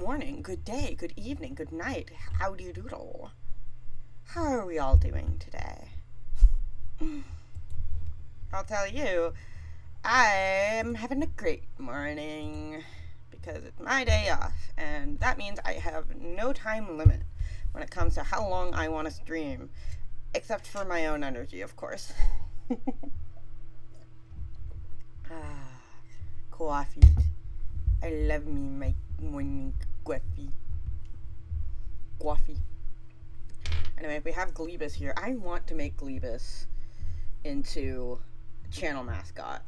morning, good day, good evening, good night. How do you doodle? How are we all doing today? I'll tell you, I'm having a great morning because it's my day off, and that means I have no time limit when it comes to how long I want to stream, except for my own energy, of course. Coffee. I love me my morning coffee. Coffee. Anyway, we have Glebus here. I want to make Glebus into a channel mascot.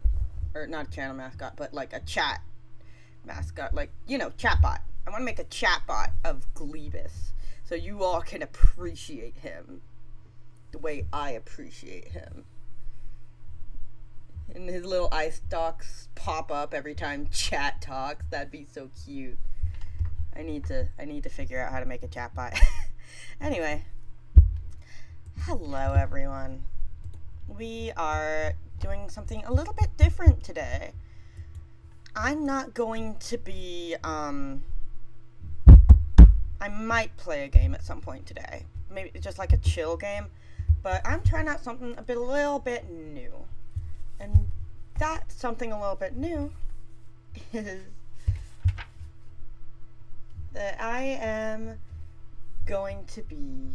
Or not a channel mascot, but like a chat mascot. Like, chatbot. I want to make a chatbot of Glebus so you all can appreciate him the way I appreciate him. And his little eye stalks pop up every time chat talks. That'd be so cute. I need to figure out how to make a chatbot. Anyway, hello everyone. We are doing something a little bit different today. I'm not going to be I might play a game at some point today. Maybe just like a chill game, but I'm trying out something a little bit new. And that something a little bit new is that I am going to be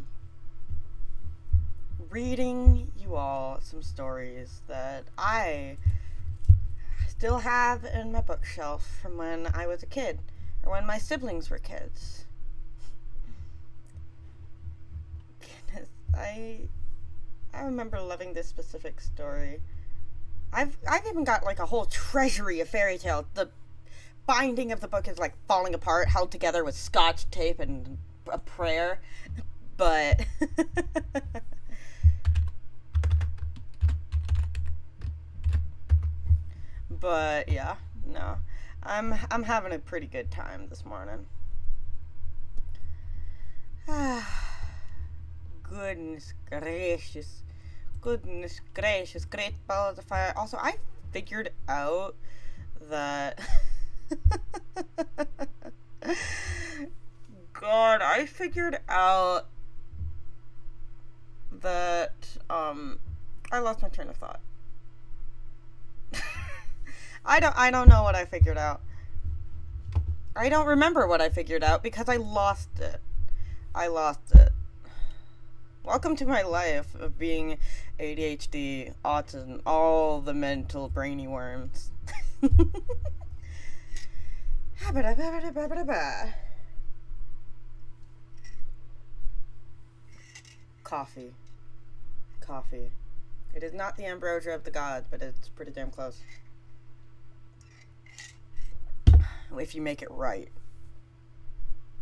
reading you all some stories that I still have in my bookshelf from when I was a kid, or when my siblings were kids. Goodness, I remember loving this specific story. I've even got like a whole treasury of fairy tales. The binding of the book is like falling apart, held together with scotch tape and a prayer. But but yeah, no. I'm having a pretty good time this morning. Goodness gracious. Goodness gracious, great balls of fire. Also, I figured out that God, I figured out that I lost my train of thought. I don't know what I figured out. I don't remember what I figured out because I lost it. Welcome to my life of being ADHD, autism, all the mental brainy worms. Coffee. It is not the ambrosia of the gods, but it's pretty damn close. If you make it right.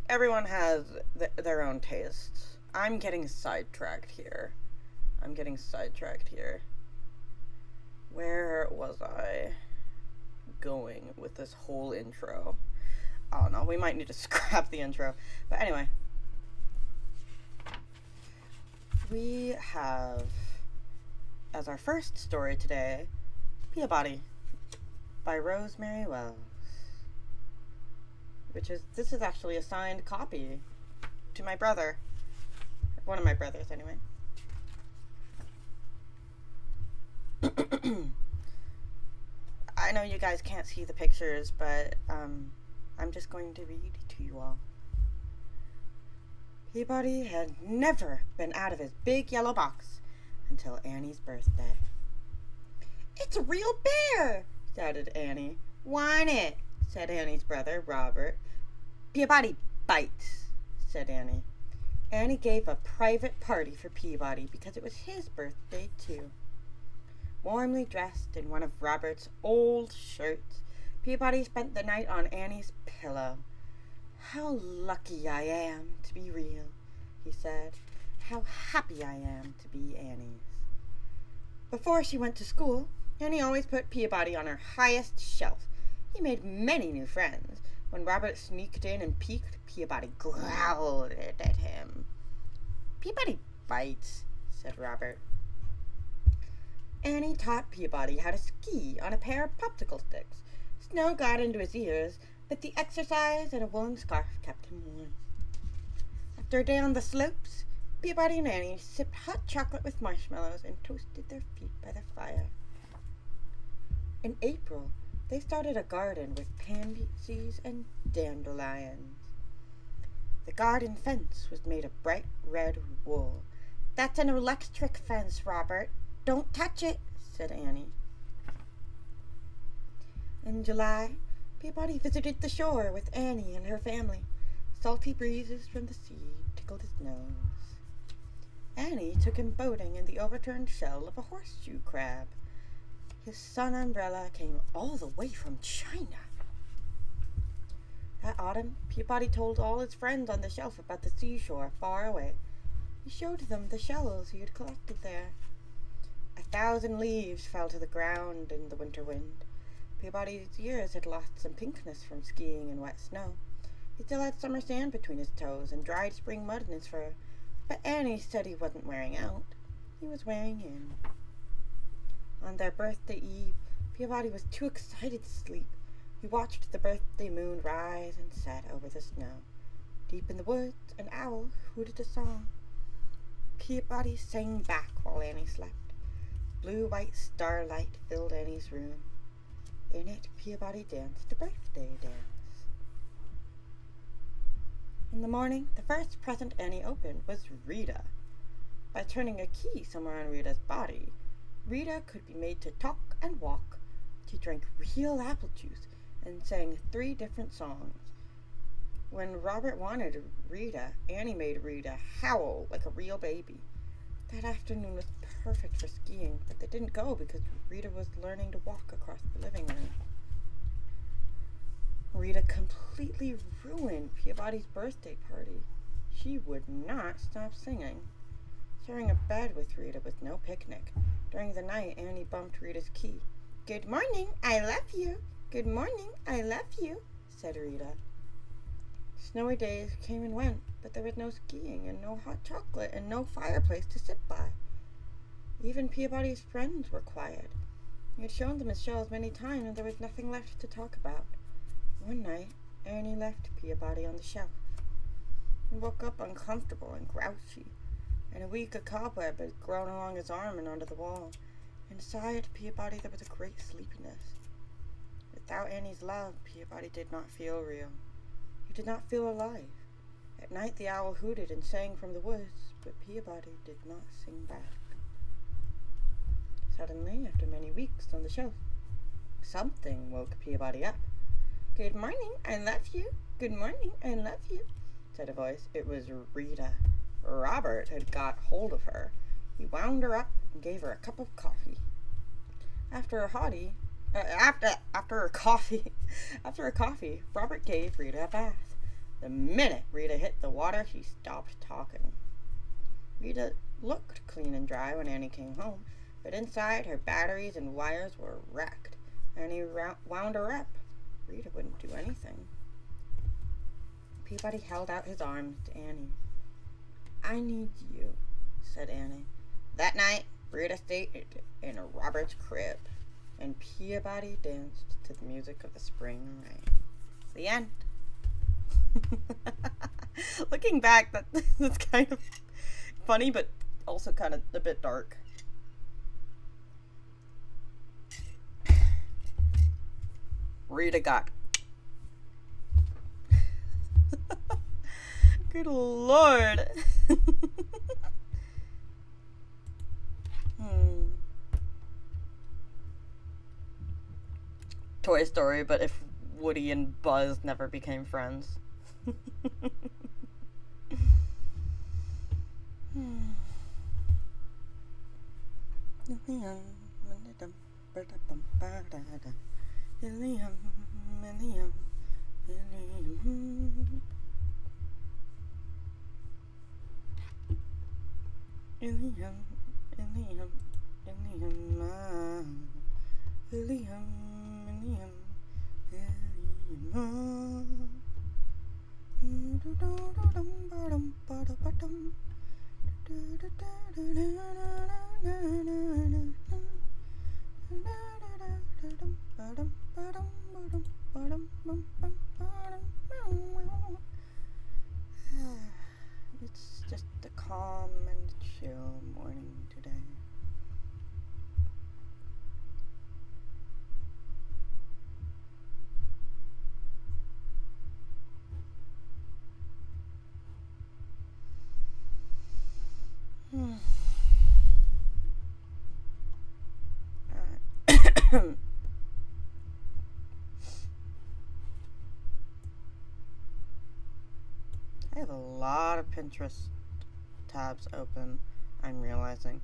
Everyone has their own tastes. I'm getting sidetracked here. Where was I going with this whole intro? Oh no, we might need to scrap the intro. But anyway. We have, as our first story today, Peabody by Rosemary Wells. This is actually a signed copy to my brother. One of my brothers, anyway. I know you guys can't see the pictures, but I'm just going to read to you all. Peabody had never been out of his big yellow box until Annie's birthday. "It's a real bear!" shouted Annie. "Want it?" said Annie's brother, Robert. "Peabody bites," said Annie. Annie gave a private party for Peabody because it was his birthday, too. Warmly dressed in one of Robert's old shirts, Peabody spent the night on Annie's pillow. "How lucky I am to be real," he said. "How happy I am to be Annie's." Before she went to school, Annie always put Peabody on her highest shelf. He made many new friends. When Robert sneaked in and peeked, Peabody growled at him. "Peabody bites," said Robert. Annie taught Peabody how to ski on a pair of popsicle sticks. Snow got into his ears, but the exercise and a woolen scarf kept him warm. After a day on the slopes, Peabody and Annie sipped hot chocolate with marshmallows and toasted their feet by the fire. In April, they started a garden with pansies and dandelions. The garden fence was made of bright red wool. "That's an electric fence, Robert. Don't touch it," said Annie. In July, Peabody visited the shore with Annie and her family. Salty breezes from the sea tickled his nose. Annie took him boating in the overturned shell of a horseshoe crab. His sun umbrella came all the way from China. That autumn, Peabody told all his friends on the shelf about the seashore far away. He showed them the shells he had collected there. 1,000 leaves fell to the ground in the winter wind. Peabody's ears had lost some pinkness from skiing in wet snow. He still had summer sand between his toes and dried spring mud in his fur, but Annie said he wasn't wearing out. He was wearing in. On their birthday eve, Peabody was too excited to sleep. He watched the birthday moon rise and set over the snow. Deep in the woods, an owl hooted a song. Peabody sang back while Annie slept. Blue-white starlight filled Annie's room. In it, Peabody danced a birthday dance. In the morning, the first present Annie opened was Rita. By turning a key somewhere on Rita's body, Rita could be made to talk and walk. She drank real apple juice and sang 3 different songs. When Robert wanted Rita, Annie made Rita howl like a real baby. That afternoon was perfect for skiing, but they didn't go because Rita was learning to walk across the living room. Rita completely ruined Peabody's birthday party. She would not stop singing. Sharing a bed with Rita was no picnic. During the night, Annie bumped Rita's key. "Good morning, I love you. Good morning, I love you," said Rita. Snowy days came and went, but there was no skiing and no hot chocolate and no fireplace to sit by. Even Peabody's friends were quiet. He had shown them his shells many times and there was nothing left to talk about. One night, Annie left Peabody on the shelf. He woke up uncomfortable and grouchy, and a week of cobweb had grown along his arm and onto the wall. Inside Peabody there was a great sleepiness. Without Annie's love, Peabody did not feel real. He did not feel alive. At night the owl hooted and sang from the woods, but Peabody did not sing back. Suddenly, after many weeks on the shelf, something woke Peabody up. "Good morning, I love you. Good morning, I love you," said a voice. It was Rita. Robert had got hold of her. He wound her up and gave her a cup of coffee. After a coffee, Robert gave Rita a bath. The minute Rita hit the water, she stopped talking. Rita looked clean and dry when Annie came home, but inside her batteries and wires were wrecked. Annie wound her up. Rita wouldn't do anything. Peabody held out his arms to Annie. "I need you," said Annie. That night, Rita stayed in Robert's crib, and Peabody danced to the music of the spring rain. The end. Looking back, that's kind of funny, but also kind of a bit dark. Rita got. Good Lord. Toy Story, but if Woody and Buzz never became friends. It's just a calm and chill morning today. I have a lot of Pinterest tabs open, I'm realizing.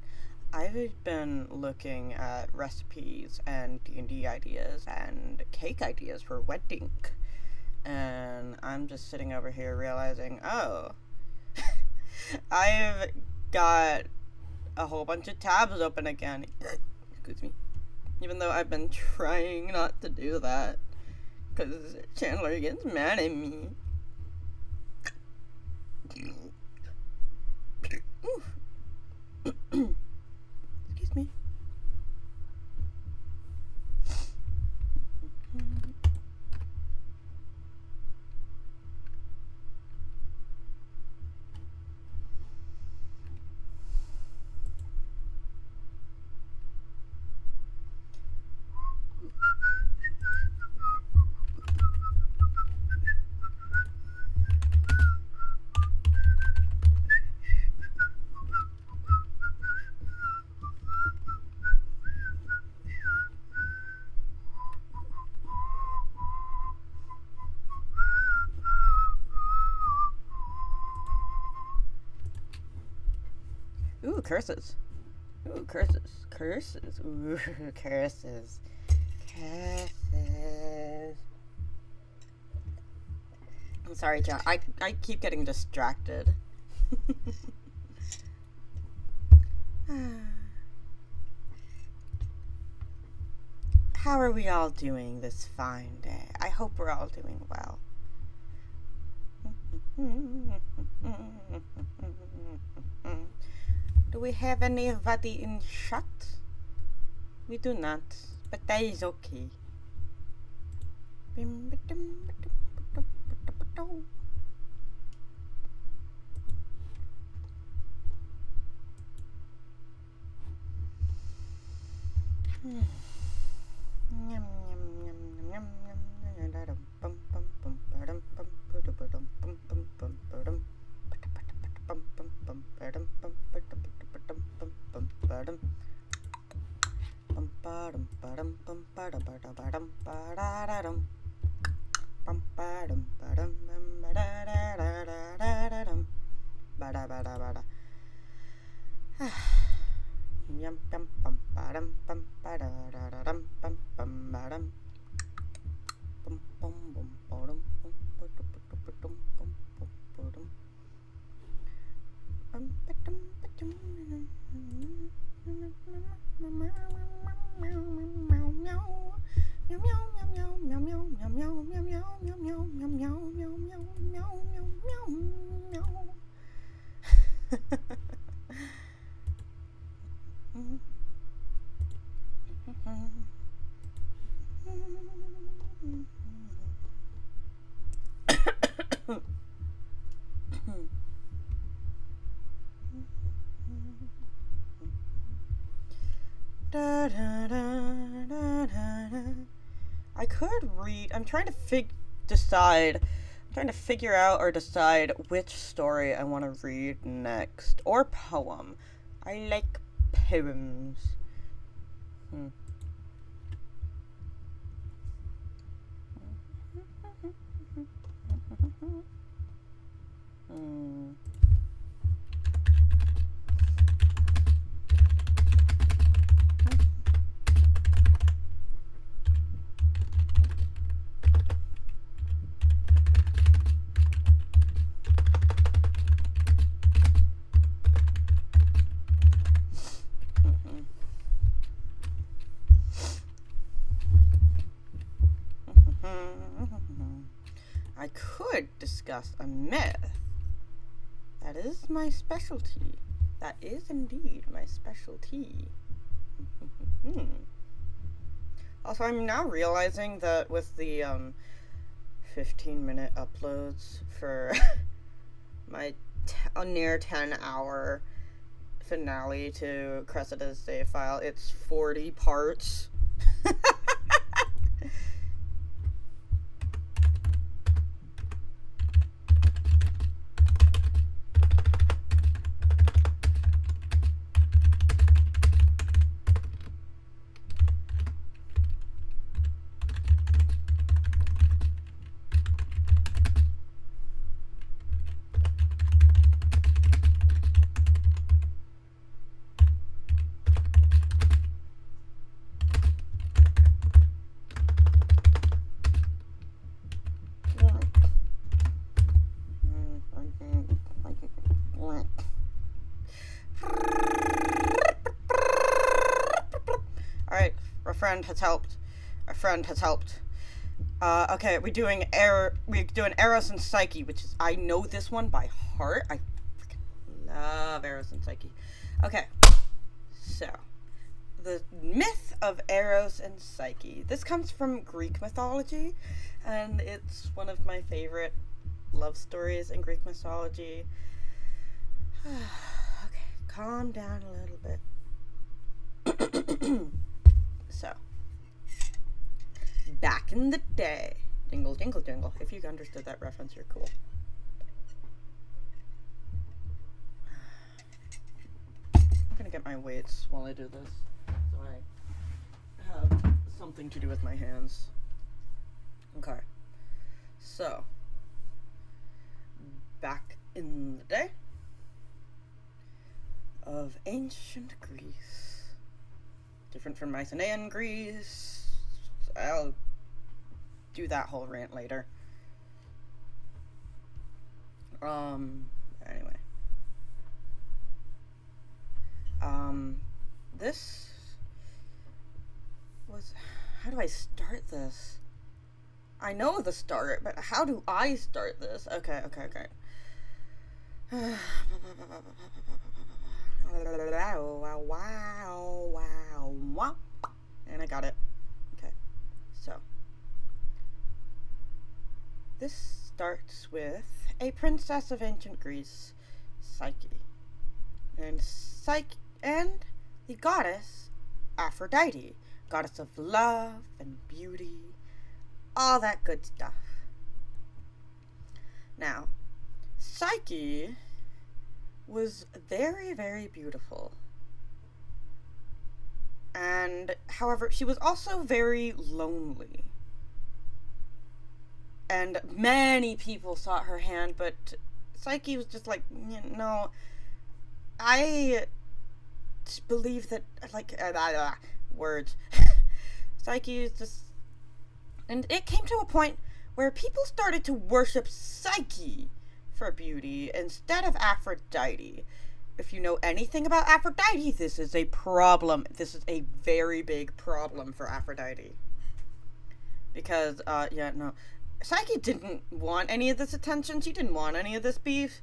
I've been looking at recipes and D&D ideas and cake ideas for wedding. And I'm just sitting over here realizing, oh, I've got a whole bunch of tabs open again. Excuse me. Even though I've been trying not to do that, because Chandler gets mad at me. Excuse me. Ooh, curses. Ooh, curses. Curses. Ooh, curses. Curses. I'm sorry, John. I keep getting distracted. How are we all doing this fine day? I hope we're all doing well. Do we have anybody in chat? We do not, but that is okay. I could read. I'm trying to figure out or decide which story I want to read next, or poem. I like poems. I could discuss a myth. That is my specialty. That is indeed my specialty. Also, I'm now realizing that with the 15-minute uploads for my near 10-hour finale to Cressida's save file, it's 40 parts. Alright, our friend has helped. Our friend has helped. Okay, we're doing Eros and Psyche, which is, I know this one by heart. I freaking love Eros and Psyche. Okay, so the myth of Eros and Psyche. This comes from Greek mythology, and it's one of my favorite love stories in Greek mythology. Okay, calm down a little bit. So, back in the day, dingle, dingle, dingle. If you understood that reference, you're cool. I'm gonna get my weights while I do this, so I have something to do with my hands. Okay, so, back in the day of ancient Greece. Different from Mycenaean Greece. I'll do that whole rant later. Anyway. This was... How do I start this? I know the start, but how do I start this? Okay. Wow. And I got it. Okay. So. This starts with a princess of ancient Greece, Psyche. And the goddess Aphrodite. Goddess of love and beauty. All that good stuff. Now, Psyche was very, very beautiful. And, however, she was also very lonely. And many people sought her hand, but Psyche was just like, no, I believe that, like, words. Psyche is just... And it came to a point where people started to worship Psyche for beauty instead of Aphrodite. If you know anything about Aphrodite, this is a problem. This is a very big problem for Aphrodite. Because, Psyche didn't want any of this attention. She didn't want any of this beef.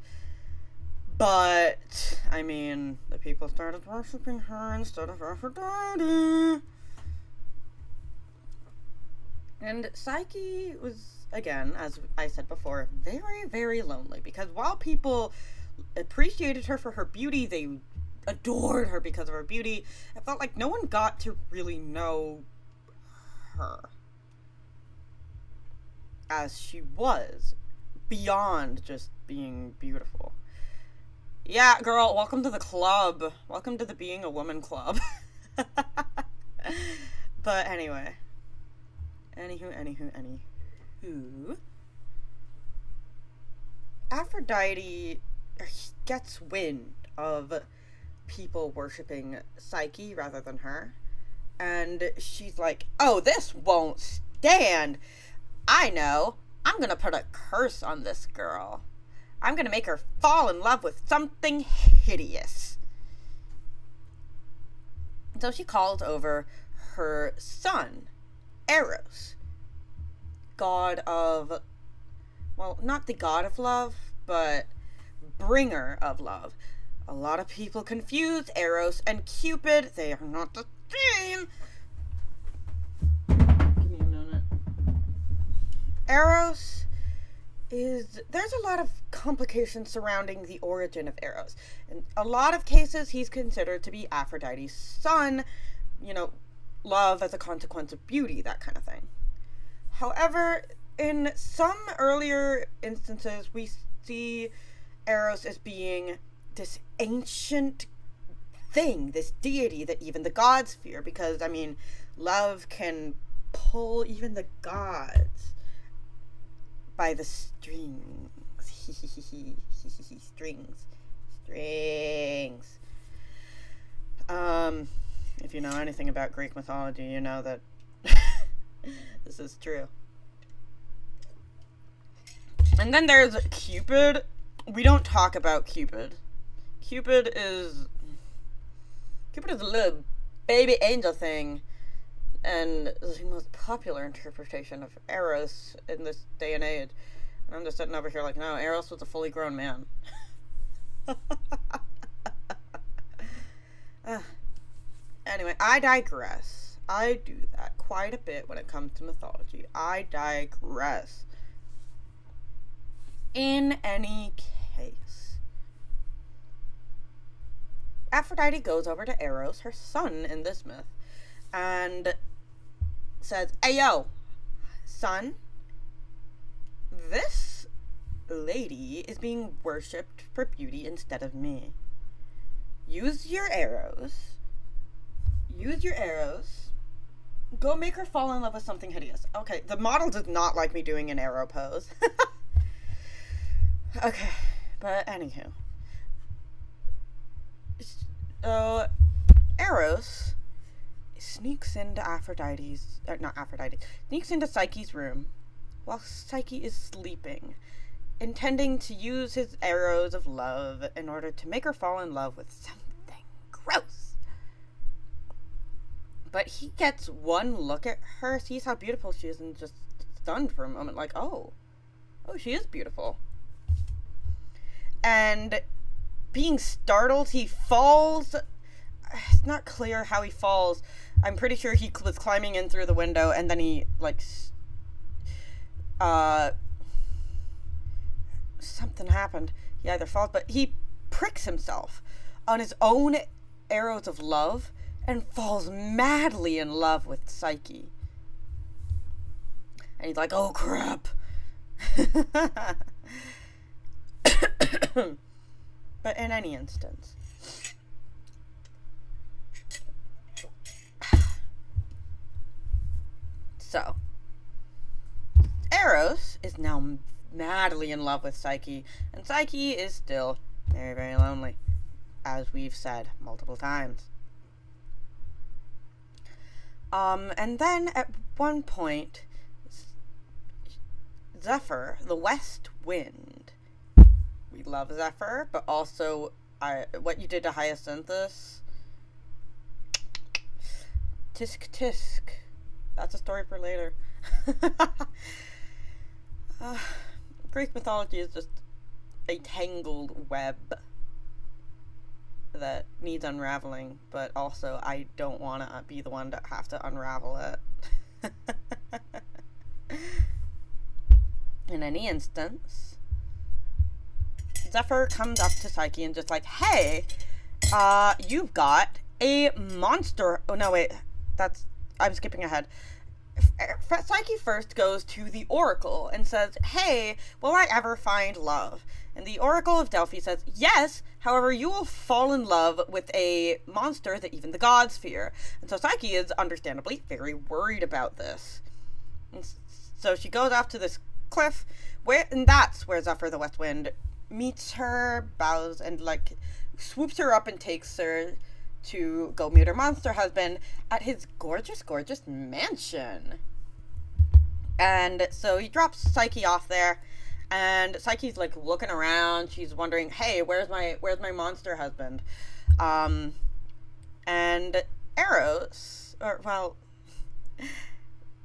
But, I mean, the people started worshiping her instead of Aphrodite. And Psyche was, again, as I said before, very, very lonely. Because while people appreciated her for her beauty, they adored her because of her beauty, it felt like no one got to really know her as she was, beyond just being beautiful. Yeah, girl, welcome to the club. Welcome to the Being a Woman club. But anyway. Anywho. Aphrodite gets wind of people worshipping Psyche rather than her. And she's like, oh, this won't stand. I know. I'm gonna put a curse on this girl. I'm gonna make her fall in love with something hideous. So she called over her son, Eros, god of, well, not the god of love, but bringer of love. A lot of people confuse Eros and Cupid. They are not the same. Eros there's a lot of complications surrounding the origin of Eros. In a lot of cases, he's considered to be Aphrodite's son, love as a consequence of beauty, that kind of thing. However, in some earlier instances, we see Eros as being this ancient thing, this deity that even the gods fear, because, love can pull even the gods by the strings. Strings. If you know anything about Greek mythology, you know that this is true. And then there's Cupid. We don't talk about Cupid. Cupid is a little baby angel thing, and the most popular interpretation of Eros in this day and age. And I'm just sitting over here like, no, Eros was a fully grown man. Anyway, I digress. I do that quite a bit when it comes to mythology. I digress. In any case, Aphrodite goes over to Eros, her son in this myth, and says, "Hey, yo, son, this lady is being worshipped for beauty instead of me. Use your arrows. Go make her fall in love with something hideous." Okay, the model does not like me doing an arrow pose. Okay, but anywho. So, Eros sneaks into sneaks into Psyche's room while Psyche is sleeping, intending to use his arrows of love in order to make her fall in love with something gross. But he gets one look at her, sees how beautiful she is, and just stunned for a moment, like, oh, she is beautiful. And being startled, he falls. It's not clear how he falls. I'm pretty sure he was climbing in through the window, and then he, something happened. He either falls, but he pricks himself on his own arrows of love and falls madly in love with Psyche. And he's like, oh crap. But in any instance, so Eros is now madly in love with Psyche, and Psyche is still very, very lonely, as we've said multiple times. And then at one point, Zephyr, the west wind. We love Zephyr, but also what you did to Hyacinthus. Tisk tisk. That's a story for later. Greek mythology is just a tangled web that needs unraveling, but also I don't want to be the one to have to unravel it. In any instance, Zephyr comes up to Psyche and just like, hey, you've got a monster. Oh, no, wait. I'm skipping ahead. Psyche first goes to the Oracle and says, hey, will I ever find love? And the Oracle of Delphi says, yes, however, you will fall in love with a monster that even the gods fear. And so Psyche is understandably very worried about this. And so she goes off to this cliff, and that's where Zephyr the West Wind meets her, bows, and swoops her up and takes her to go meet her monster husband at his gorgeous, gorgeous mansion. And so he drops Psyche off there, and Psyche's looking around. She's wondering, hey, where's my monster husband? And Eros,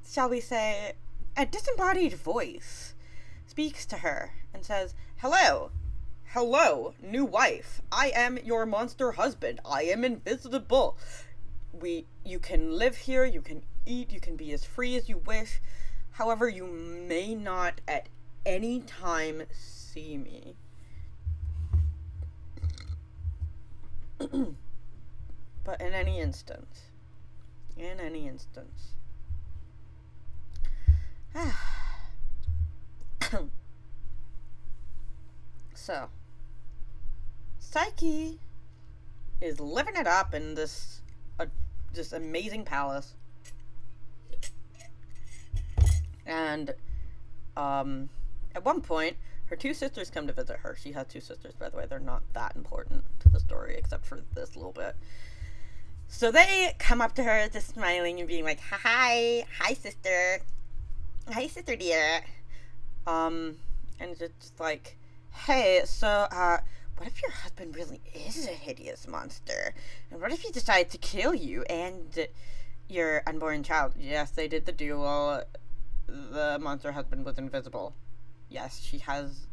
shall we say, a disembodied voice speaks to her and says, hello, new wife. I am your monster husband. I am invisible. You can live here, you can eat, you can be as free as you wish. However, you may not at any time see me. But in any instance. So, Psyche is living it up in this amazing palace. And at one point, her two sisters come to visit her. She has two sisters, by the way. They're not that important to the story, except for this little bit. So they come up to her, just smiling and being like, hi sister dear. And it's just like, hey, so, what if your husband really is a hideous monster? And what if he decides to kill you and your unborn child? Yes, they did the duel. The monster husband was invisible. Yes, she has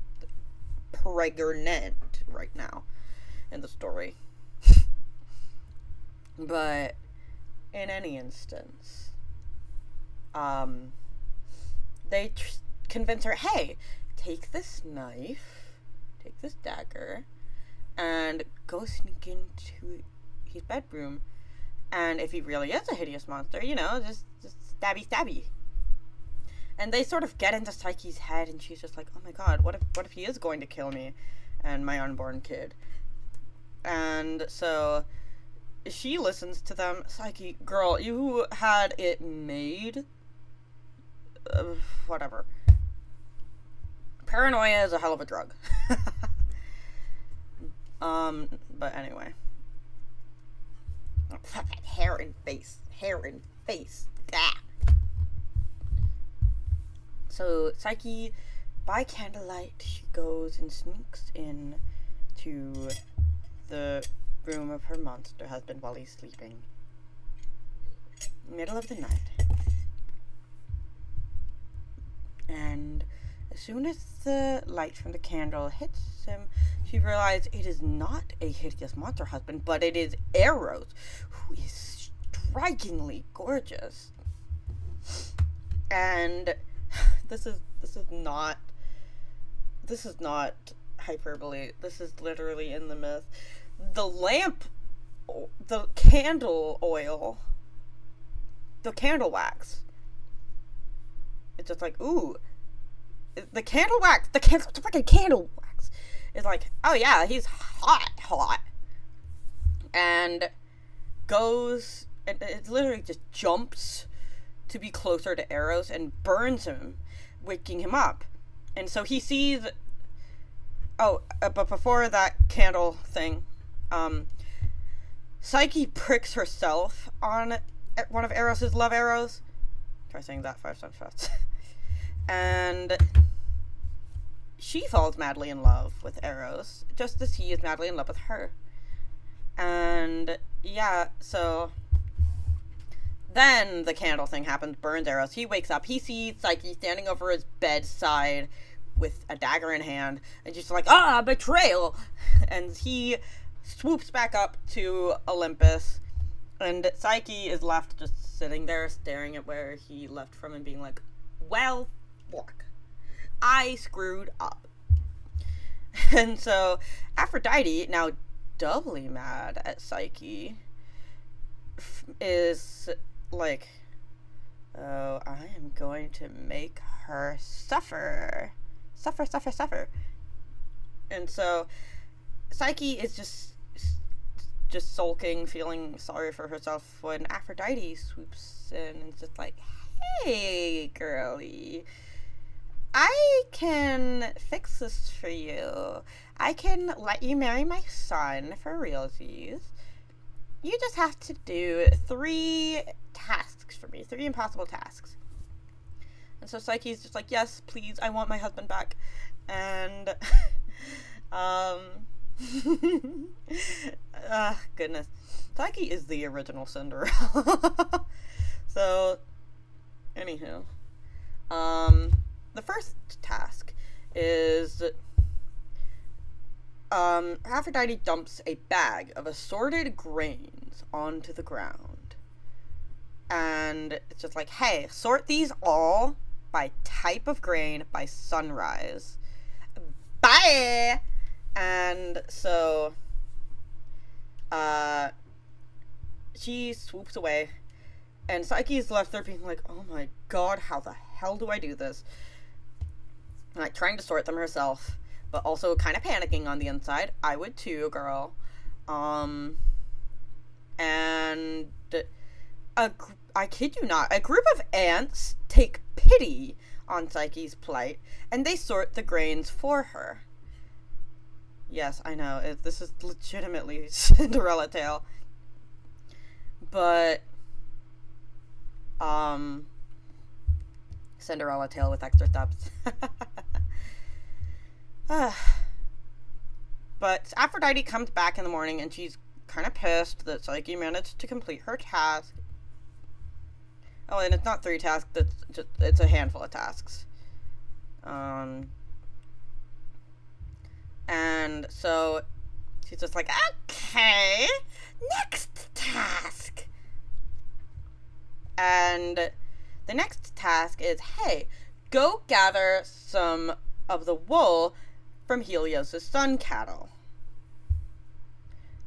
pregnant right now in the story. But in any instance, they convince her, hey, take this knife, take this dagger, and go sneak into his bedroom. And if he really is a hideous monster, just stabby. And they sort of get into Psyche's head, and she's just like, oh my god, what if he is going to kill me and my unborn kid? And so she listens to them. Psyche, girl, you had it made. Whatever. Paranoia is a hell of a drug. But anyway. Hair and face. Ah. So Psyche, by candlelight, she goes and sneaks in to the room of her monster husband while he's sleeping. Middle of the night. And as soon as the light from the candle hits him, she realizes it is not a hideous monster husband, but it is Eros, who is strikingly gorgeous. And this is not hyperbole. This is literally in the myth. The candle oil, the candle wax. It's just like, ooh, the fucking candle wax is like, oh yeah, he's hot, and goes, and it literally just jumps to be closer to Eros and burns him, waking him up. And so he sees, but before that candle thing, Psyche pricks herself on one of Eros's love arrows. Try saying that 5 times fast. And she falls madly in love with Eros, just as he is madly in love with her. And yeah, so then the candle thing happens, burns Eros. He wakes up, he sees Psyche standing over his bedside with a dagger in hand, and she's like, betrayal! And he swoops back up to Olympus, and Psyche is left just sitting there staring at where he left from and being like, well, fuck. I screwed up. And so Aphrodite, now doubly mad at Psyche, is like, oh, I am going to make her suffer. Suffer. And so Psyche is just sulking, feeling sorry for herself, when Aphrodite swoops in and is just like, hey, girlie, I can fix this for you. I can let you marry my son for realsies. You just have to do 3 tasks for me, 3 impossible tasks. And so Psyche's just like, yes, please, I want my husband back. And, goodness. Psyche is the original Cinderella. So, anywho. The first task is, Aphrodite dumps a bag of assorted grains onto the ground. And it's just like, hey, sort these all by type of grain by sunrise. Bye! And so, she swoops away, and Psyche's left there being like, oh my god, how the hell do I do this? And, like, trying to sort them herself, but also kind of panicking on the inside. I would too, girl. And I kid you not, a group of ants take pity on Psyche's plight, and they sort the grains for her. Yes, I know, this is legitimately Cinderella tale. But, Cinderella tale with extra steps. But Aphrodite comes back in the morning, and she's kind of pissed that Psyche managed to complete her task. Oh, and it's not 3 tasks, it's a handful of tasks. And so she's just like, okay, next task. And the next task is, hey, go gather some of the wool from Helios' sun cattle.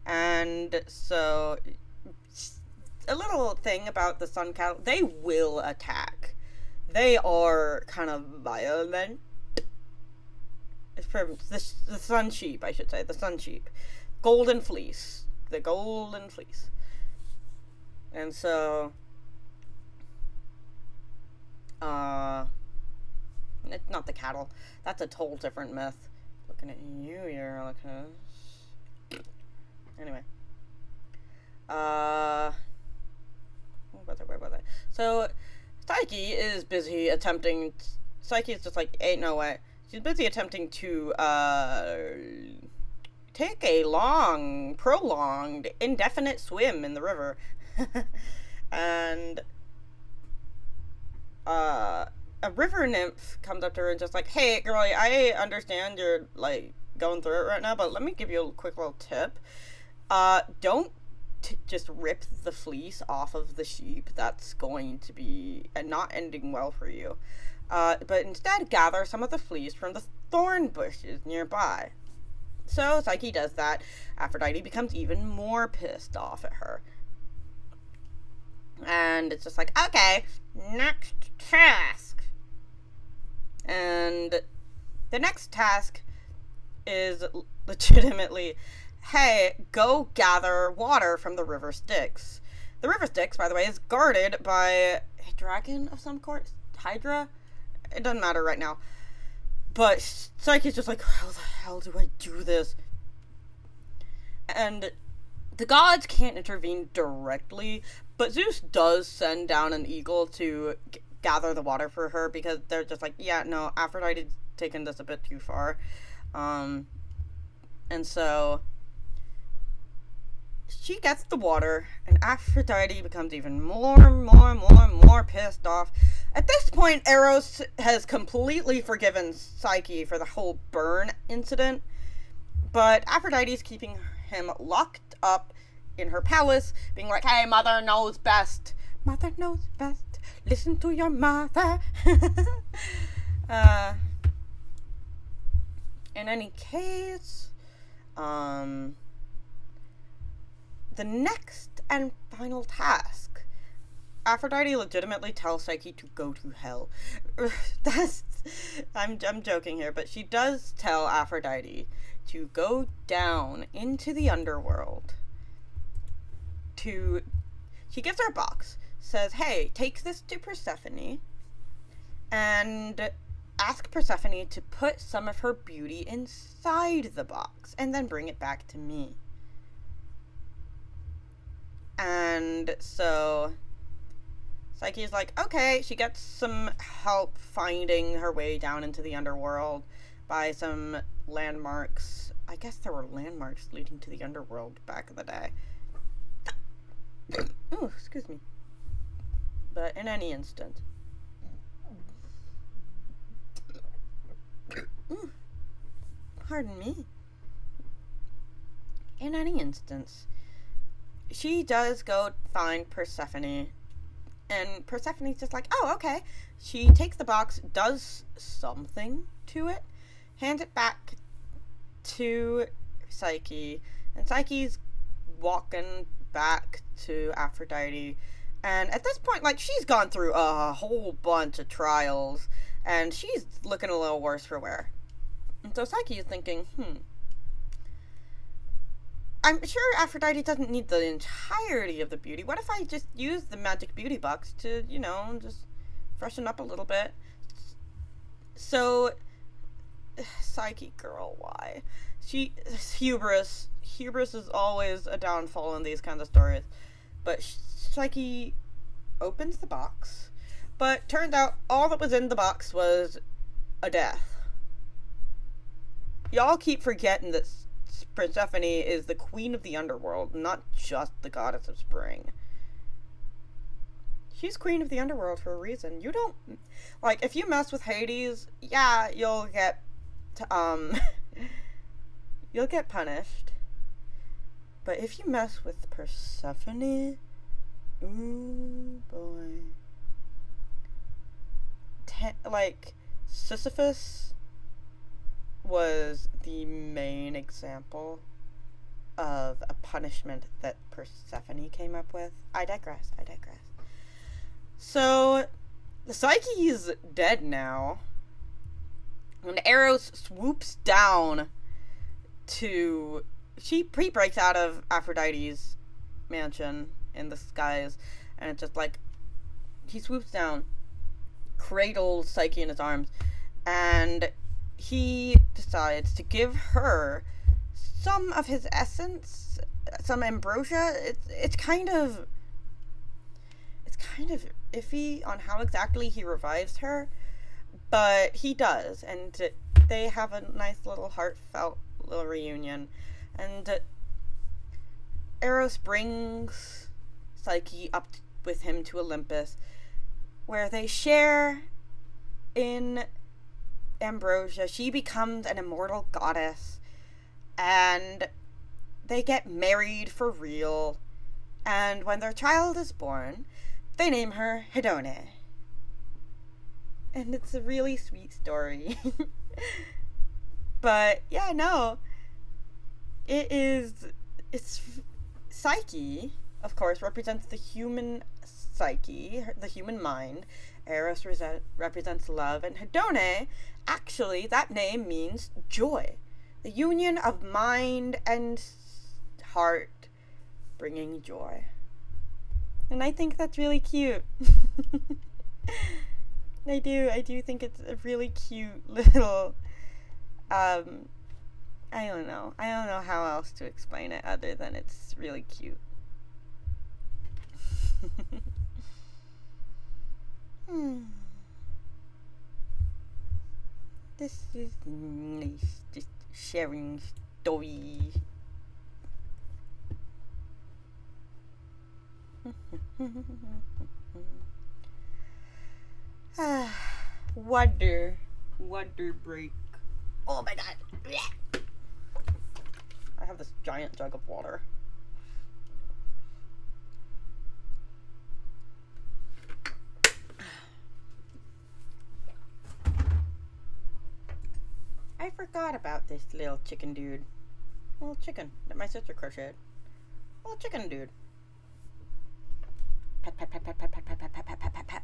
And so, a little thing about the sun cattle, they will attack. They are kind of violent. From the sun sheep, I should say. The sun sheep. Golden fleece. The golden fleece. And so, it's not the cattle. That's a total different myth. Looking at you, Eureka. Anyway. Where was I? So, Psyche is busy attempting... Psyche is just like, ain't no way. She's busy attempting to, take a long, prolonged, indefinite swim in the river. And, a river nymph comes up to her and just like, hey, girlie, I understand you're, like, going through it right now, but let me give you a quick little tip. Don't just rip the fleece off of the sheep. That's going to be not ending well for you. But instead gather some of the fleece from the thorn bushes nearby. So Psyche does that. Aphrodite becomes even more pissed off at her. And it's just like, okay, next task. And the next task is legitimately, hey, go gather water from the river Styx. The river Styx, by the way, is guarded by a dragon of some sort. Hydra? It doesn't matter right now. But Psyche's just like, how the hell do I do this? And the gods can't intervene directly, but Zeus does send down an eagle to gather the water for her, because they're just like, yeah, no, Aphrodite's taken this a bit too far. And so she gets the water, and Aphrodite becomes even more pissed off. At this point, Eros has completely forgiven Psyche for the whole burn incident, but Aphrodite's keeping him locked up in her palace, being like, hey, mother knows best. Mother knows best. Listen to your mother. In any case, the next and final task, Aphrodite legitimately tells Psyche to go to hell. I'm joking here, but she does tell Aphrodite to go down into the underworld. She gives her a box, says, hey, take this to Persephone, and ask Persephone to put some of her beauty inside the box, and then bring it back to me. And so Psyche is like, okay. She gets some help finding her way down into the underworld by some landmarks. I guess there were landmarks leading to the underworld back in the day. Oh, excuse me. But in any instance. Pardon me. In any instance, she does go find Persephone, And Persephone's just like, oh, okay. She takes the box, does something to it, hands it back to Psyche, and Psyche's walking back to Aphrodite. And at this point, like, she's gone through a whole bunch of trials, and she's looking a little worse for wear. And so Psyche is thinking, I'm sure Aphrodite doesn't need the entirety of the beauty. What if I just use the magic beauty box to, just freshen up a little bit? So, Psyche girl, why? Hubris. Hubris is always a downfall in these kinds of stories. But Psyche opens the box, but turned out all that was in the box was a death. Y'all keep forgetting that Persephone is the queen of the underworld, not just the goddess of spring. She's queen of the underworld for a reason. You don't, like, if you mess with Hades, yeah, you'll get you'll get punished. But if you mess with Persephone, ooh boy. Sisyphus was the main example of a punishment that Persephone came up with. I digress. So, Psyche's dead now. When Eros swoops down to... She breaks out of Aphrodite's mansion in the skies, and it's just like... He swoops down, cradles Psyche in his arms, and he decides to give her some of his essence, some ambrosia. It's kind of iffy on how exactly he revives her, but he does, and they have a nice little heartfelt little reunion. And Eros brings Psyche up with him to Olympus, where they share in ambrosia. She becomes an immortal goddess, and they get married for real. And when their child is born, they name her Hedone. And it's a really sweet story. But yeah, no, it's Psyche, of course, represents the human psyche, the human mind. Eros represents love, and Hedone, actually, that name means joy. The union of mind and heart bringing joy. And I think that's really cute. I do think it's a really cute little, I don't know how else to explain it other than it's really cute. This is nice, just sharing stories. Water break. Oh my god. I have this giant jug of water. I forgot about this little chicken dude. Little chicken that my sister crocheted. Little chicken dude. Pet, pet, pet, pet, pet, pet, pet, pet, pet, pet, pet, pet.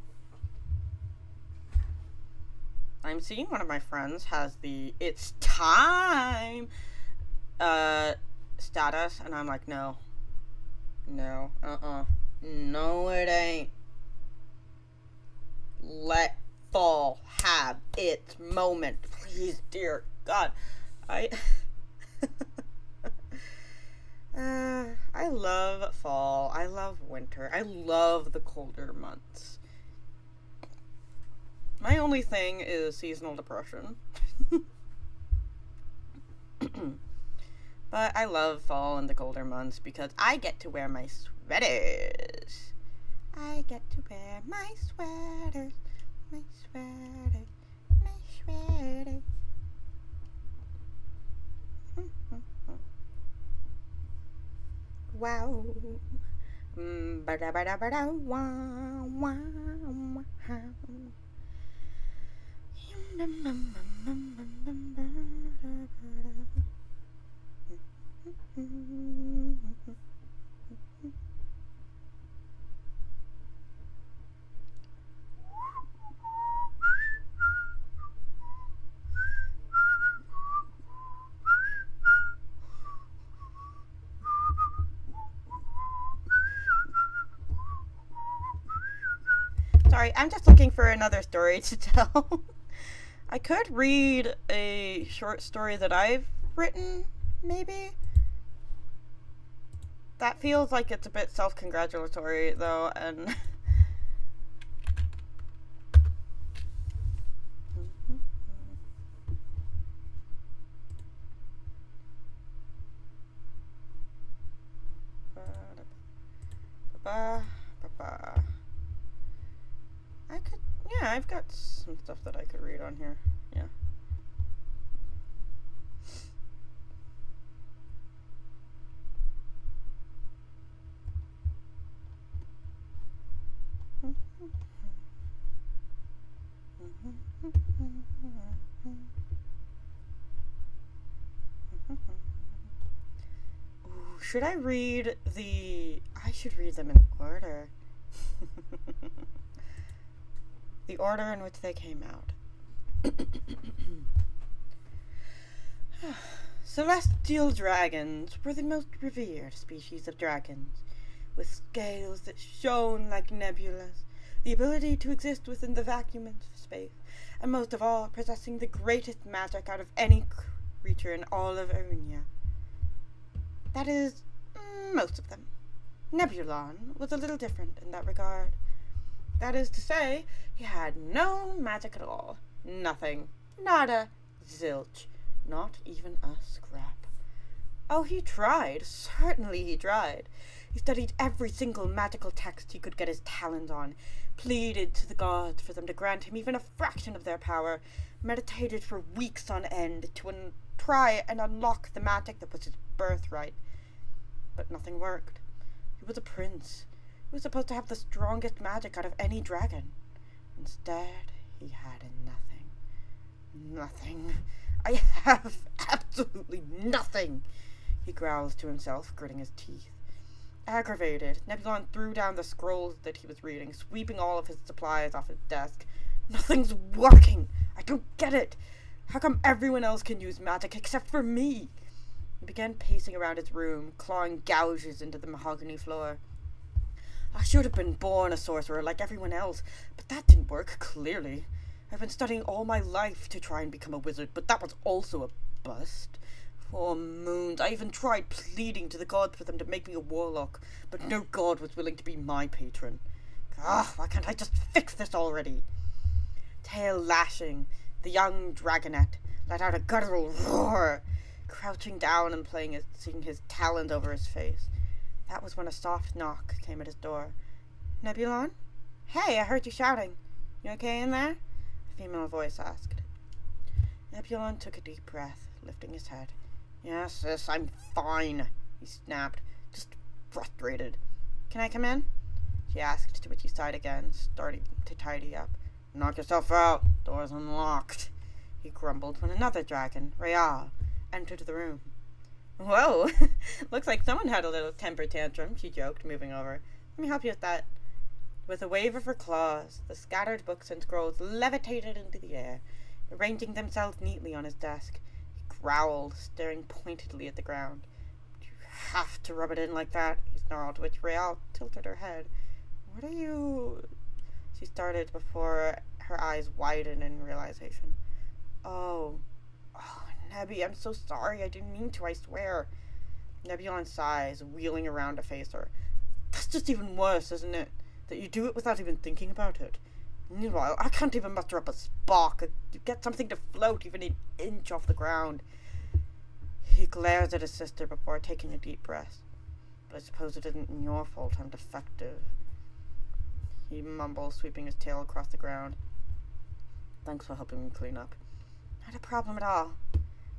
I'm seeing one of my friends has the "It's time" status, and I'm like, no, no, no, it ain't. Let fall have its moment, please, dear God. I love fall. I love winter. I love the colder months. My only thing is seasonal depression. But I love fall and the colder months because I get to wear my sweaters. I get to wear my sweaters. My sweater. My sweater. Wow. Sorry, I'm just looking for another story to tell. I could read a short story that I've written, maybe. That feels like it's a bit self-congratulatory, though, and... I could... Yeah, I've got some stuff that I could read on here. Yeah. Ooh, should I read the... I should read them in order. The order in which they came out. Celestial dragons were the most revered species of dragons, with scales that shone like nebulas, the ability to exist within the vacuum of space, and most of all, possessing the greatest magic out of any creature in all of Arunia. That is, most of them. Nebulon was a little different in that regard. That is to say, he had no magic at all. Nothing. Nada. Zilch. Not even a scrap. Oh, he tried. Certainly he tried. He studied every single magical text he could get his talons on, pleaded to the gods for them to grant him even a fraction of their power, meditated for weeks on end to try and unlock the magic that was his birthright. But nothing worked. He was a prince. He was supposed to have the strongest magic out of any dragon. Instead, he had nothing. Nothing. I have absolutely nothing, he growls to himself, gritting his teeth. Aggravated, Nebulon threw down the scrolls that he was reading, sweeping all of his supplies off his desk. Nothing's working! I don't get it! How come everyone else can use magic except for me? He began pacing around his room, clawing gouges into the mahogany floor. I should have been born a sorcerer like everyone else, but that didn't work, clearly. I've been studying all my life to try and become a wizard, but that was also a bust. 4 moons. I even tried pleading to the gods for them to make me a warlock, but no god was willing to be my patron. Why can't I just fix this already? Tail lashing, the young dragonette let out a guttural roar, crouching down and seeing his talons over his face. That was when a soft knock came at his door. Nebulon? Hey, I heard you shouting. You okay in there? A female voice asked. Nebulon took a deep breath, lifting his head. Yes, sis, I'm fine, he snapped, just frustrated. Can I come in? She asked, to which he sighed again, starting to tidy up. Knock yourself out. Door's unlocked, he grumbled when another dragon, Real, entered the room. Whoa, looks like someone had a little temper tantrum, she joked, moving over. Let me help you with that. With a wave of her claws, the scattered books and scrolls levitated into the air, arranging themselves neatly on his desk. He growled, staring pointedly at the ground. You have to rub it in like that, he snarled, to which Real tilted her head. What are you... She started before her eyes widened in realization. Oh, Nebby, I'm so sorry. I didn't mean to, I swear. Nebulon sighs, wheeling around to face her. That's just even worse, isn't it? That you do it without even thinking about it. Meanwhile, I can't even muster up a spark, get something to float even an inch off the ground. He glares at his sister before taking a deep breath. But I suppose it isn't your fault I'm defective. He mumbles, sweeping his tail across the ground. Thanks for helping me clean up. Not a problem at all.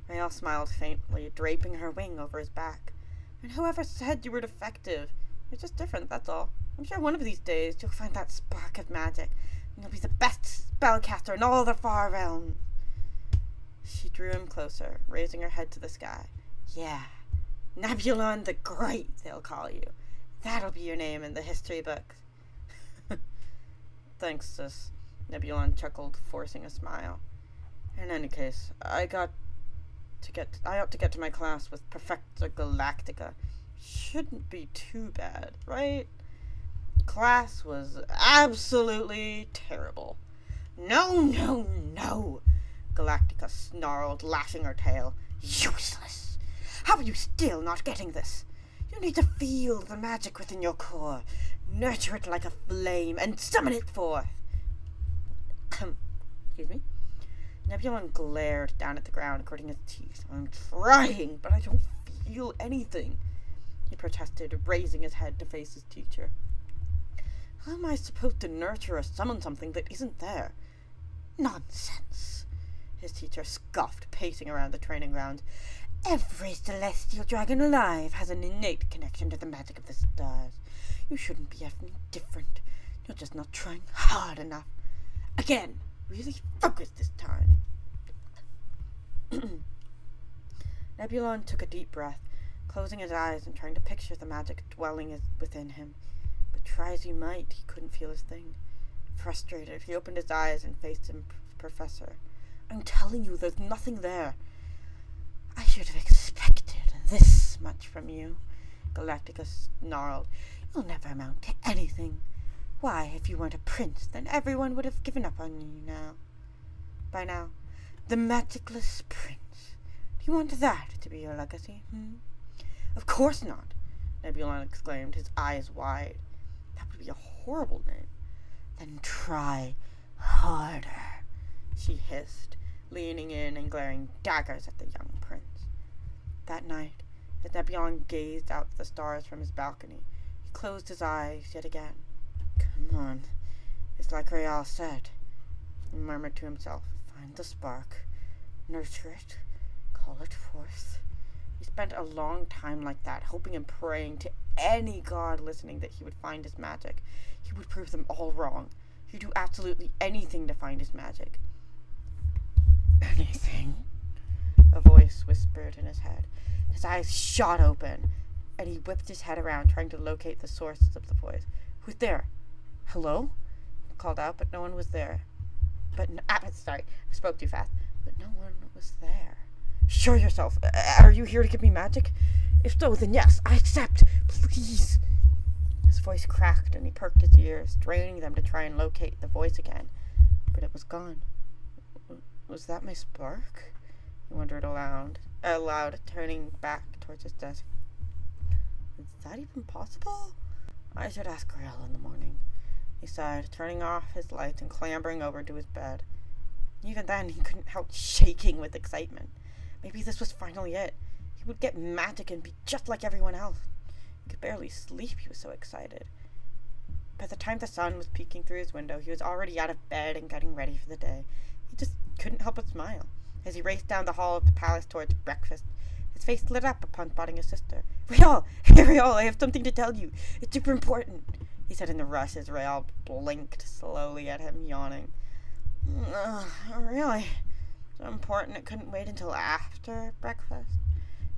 Rael smiled faintly, draping her wing over his back. And whoever said you were defective? You're just different, that's all. I'm sure one of these days you'll find that spark of magic, and you'll be the best spellcaster in all the far realms. She drew him closer, raising her head to the sky. Yeah, Nebulon the Great, they'll call you. That'll be your name in the history books. Thanks, sis. Nebulon chuckled, forcing a smile. In any case, I ought to get to my class with Perfecta Galactica. Shouldn't be too bad, right? Class was absolutely terrible. No, Galactica snarled, lashing her tail. Useless! How are you still not getting this? You need to feel the magic within your core, nurture it like a flame, and summon it forth. Excuse me? Nebulon glared down at the ground, gritting his teeth. I'm trying, but I don't feel anything, he protested, raising his head to face his teacher. How am I supposed to nurture or summon something that isn't there? Nonsense, his teacher scoffed, pacing around the training grounds. Every celestial dragon alive has an innate connection to the magic of the stars. You shouldn't be any different. You're just not trying hard enough. Again, really focus this time. Nebulon took a deep breath, closing his eyes and trying to picture the magic dwelling within him. But try as he might, he couldn't feel a thing. Frustrated, he opened his eyes and faced his professor. I'm telling you, there's nothing there. I should have expected this much from you, Galactica snarled. You'll never amount to anything. Why, if you weren't a prince, then everyone would have given up on you now. By now, the magicless prince. Do you want that to be your legacy, Of course not, Nebulon exclaimed, his eyes wide. That would be a horrible name. Then try harder, she hissed, leaning in and glaring daggers at the young prince. That night, as Nebulon gazed out at the stars from his balcony, he closed his eyes yet again. Come on, it's like Real said, he murmured to himself. Find the spark, nurture it, call it forth. He spent a long time like that, hoping and praying to any god listening that he would find his magic. He would prove them all wrong. He'd do absolutely anything to find his magic. Anything? A voice whispered in his head. His eyes shot open, and he whipped his head around, trying to locate the source of the voice. Who's there? Hello? He called out, but no one was there. Sorry, I spoke too fast. But no one was there. Show yourself. Are you here to give me magic? If so, then yes, I accept. Please. His voice cracked, and he perked his ears, straining them to try and locate the voice again. But it was gone. Was that my spark? He wondered aloud, turning back towards his desk. Is that even possible? I should ask Grail in the morning, he sighed, turning off his lights and clambering over to his bed. Even then, he couldn't help shaking with excitement. Maybe this was finally it. He would get magic and be just like everyone else. He could barely sleep, he was so excited. By the time the sun was peeking through his window, he was already out of bed and getting ready for the day. He just couldn't help but smile. As he raced down the hall of the palace towards breakfast, his face lit up upon spotting his sister. Real! Hey, Real, I have something to tell you. It's super important, he said in the rush as Real blinked slowly at him, yawning. Really? So important it couldn't wait until after breakfast?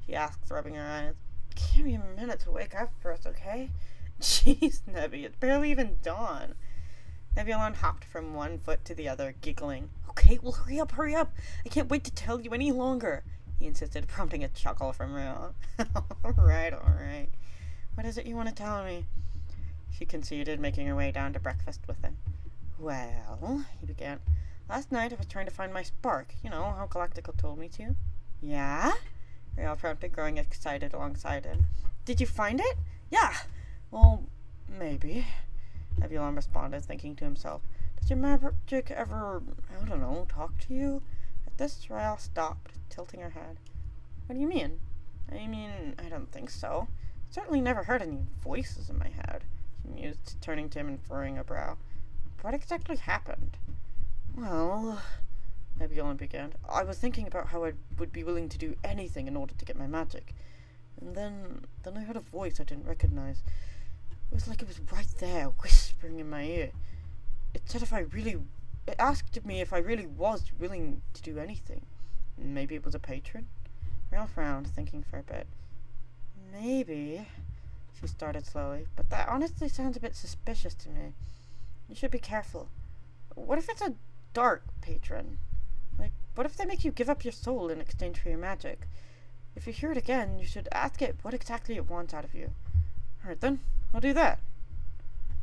She asked, rubbing her eyes. Give me a minute to wake up first, okay? Jeez, Nebby, it's barely even dawn. Nebulon hopped from one foot to the other, giggling. Okay, well, hurry up. I can't wait to tell you any longer, he insisted, prompting a chuckle from Real. All right. What is it you want to tell me? She conceded, making her way down to breakfast with him. Well, he began. Last night I was trying to find my spark. You know, how Galactica told me to. Yeah? Real prompted, growing excited alongside him. Did you find it? Yeah. Well, maybe, Nebulon responded, thinking to himself. Does your magic ever, talk to you? At this, Real stopped, tilting her head. What do you mean? I don't think so. Certainly never heard any voices in my head, she mused, turning to him and furrowing a brow. What exactly happened? Well, Nebulon began. I was thinking about how I would be willing to do anything in order to get my magic. And then I heard a voice I didn't recognize. It was like it was right there, whispering in my ear. It asked me if I really was willing to do anything. Maybe it was a patron? Rael frowned, thinking for a bit. Maybe, she started slowly, but that honestly sounds a bit suspicious to me. You should be careful. What if it's a dark patron? Like, what if they make you give up your soul in exchange for your magic? If you hear it again, you should ask it what exactly it wants out of you. Alright then, I'll do that.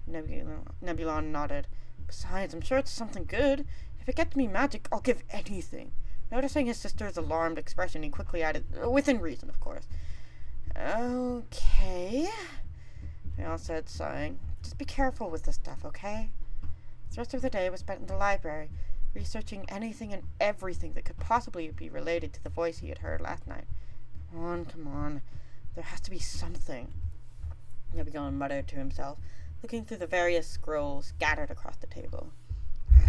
Nebulon nodded. Besides, I'm sure it's something good. If it gets me magic, I'll give anything. Noticing his sister's alarmed expression, he quickly added, within reason, of course. Okay, Rael said, sighing. Just be careful with this stuff, okay? The rest of the day was spent in the library, researching anything and everything that could possibly be related to the voice he had heard last night. Come on. There has to be something. Nebulon muttered to himself, looking through the various scrolls scattered across the table.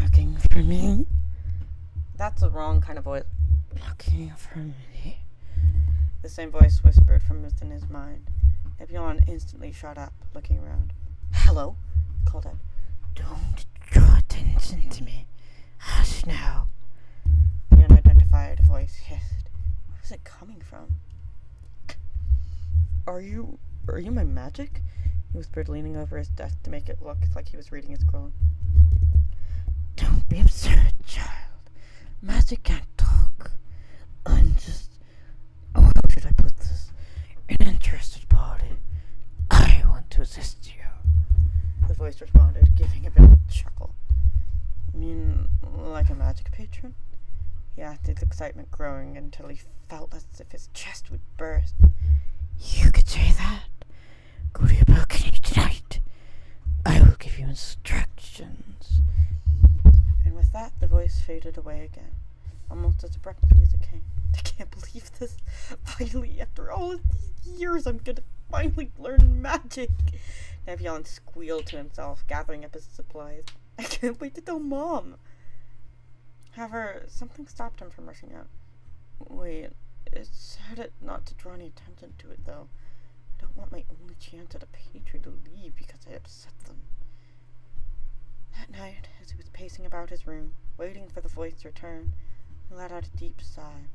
Looking for me? That's the wrong kind of voice. Looking for me? The same voice whispered from within his mind. Nebulon instantly shot up, looking around. Hello? He called out. Don't draw attention to me. Hush now. The unidentified voice hissed. Where was it coming from? Are you my magic? He whispered, leaning over his desk to make it look like he was reading a scroll. Don't be absurd, child. Magic can't talk. I'm just... how should I put this? An interested party. I want to assist you. The voice responded, giving a bit of a chuckle. You mean like a magic patron? He asked, his excitement growing until he felt as if his chest would burst. You could say that. Go to your balcony tonight. I will give you instructions. And with that, the voice faded away again, almost as abruptly as it came. I can't believe this. Finally, after all these years, I'm gonna finally learn magic. Nebulon squealed to himself, gathering up his supplies. I can't wait to tell Mom. However, something stopped him from rushing out. Wait, it said it not to draw any attention to it, though. I don't want my only chance at a patron to leave because I upset them. That night, as he was pacing about his room, waiting for the voice to return, he let out a deep sigh.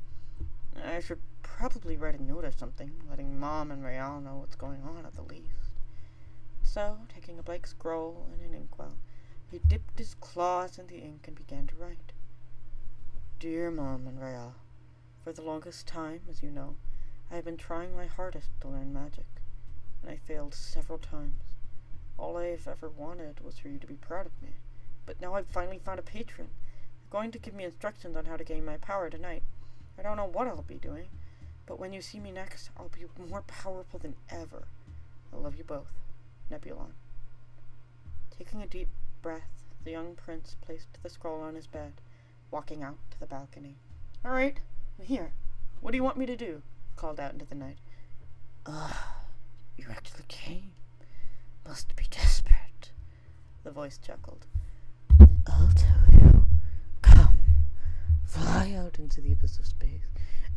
I should probably write a note or something, letting Mom and Rael know what's going on at the least. So, taking a blank scroll and an inkwell, he dipped his claws in the ink and began to write. Dear Mom and Rael, for the longest time, as you know, I have been trying my hardest to learn magic, and I failed several times. All I've ever wanted was for you to be proud of me, but now I've finally found a patron. They're going to give me instructions on how to gain my power tonight. I don't know what I'll be doing, but when you see me next, I'll be more powerful than ever. I love you both. Nebulon. Taking a deep breath, the young prince placed the scroll on his bed, walking out to the balcony. All right, I'm here. What do you want me to do? Called out into the night. You actually came. Must be desperate. The voice chuckled. I'll tell you. Come, fly out into the abyss of space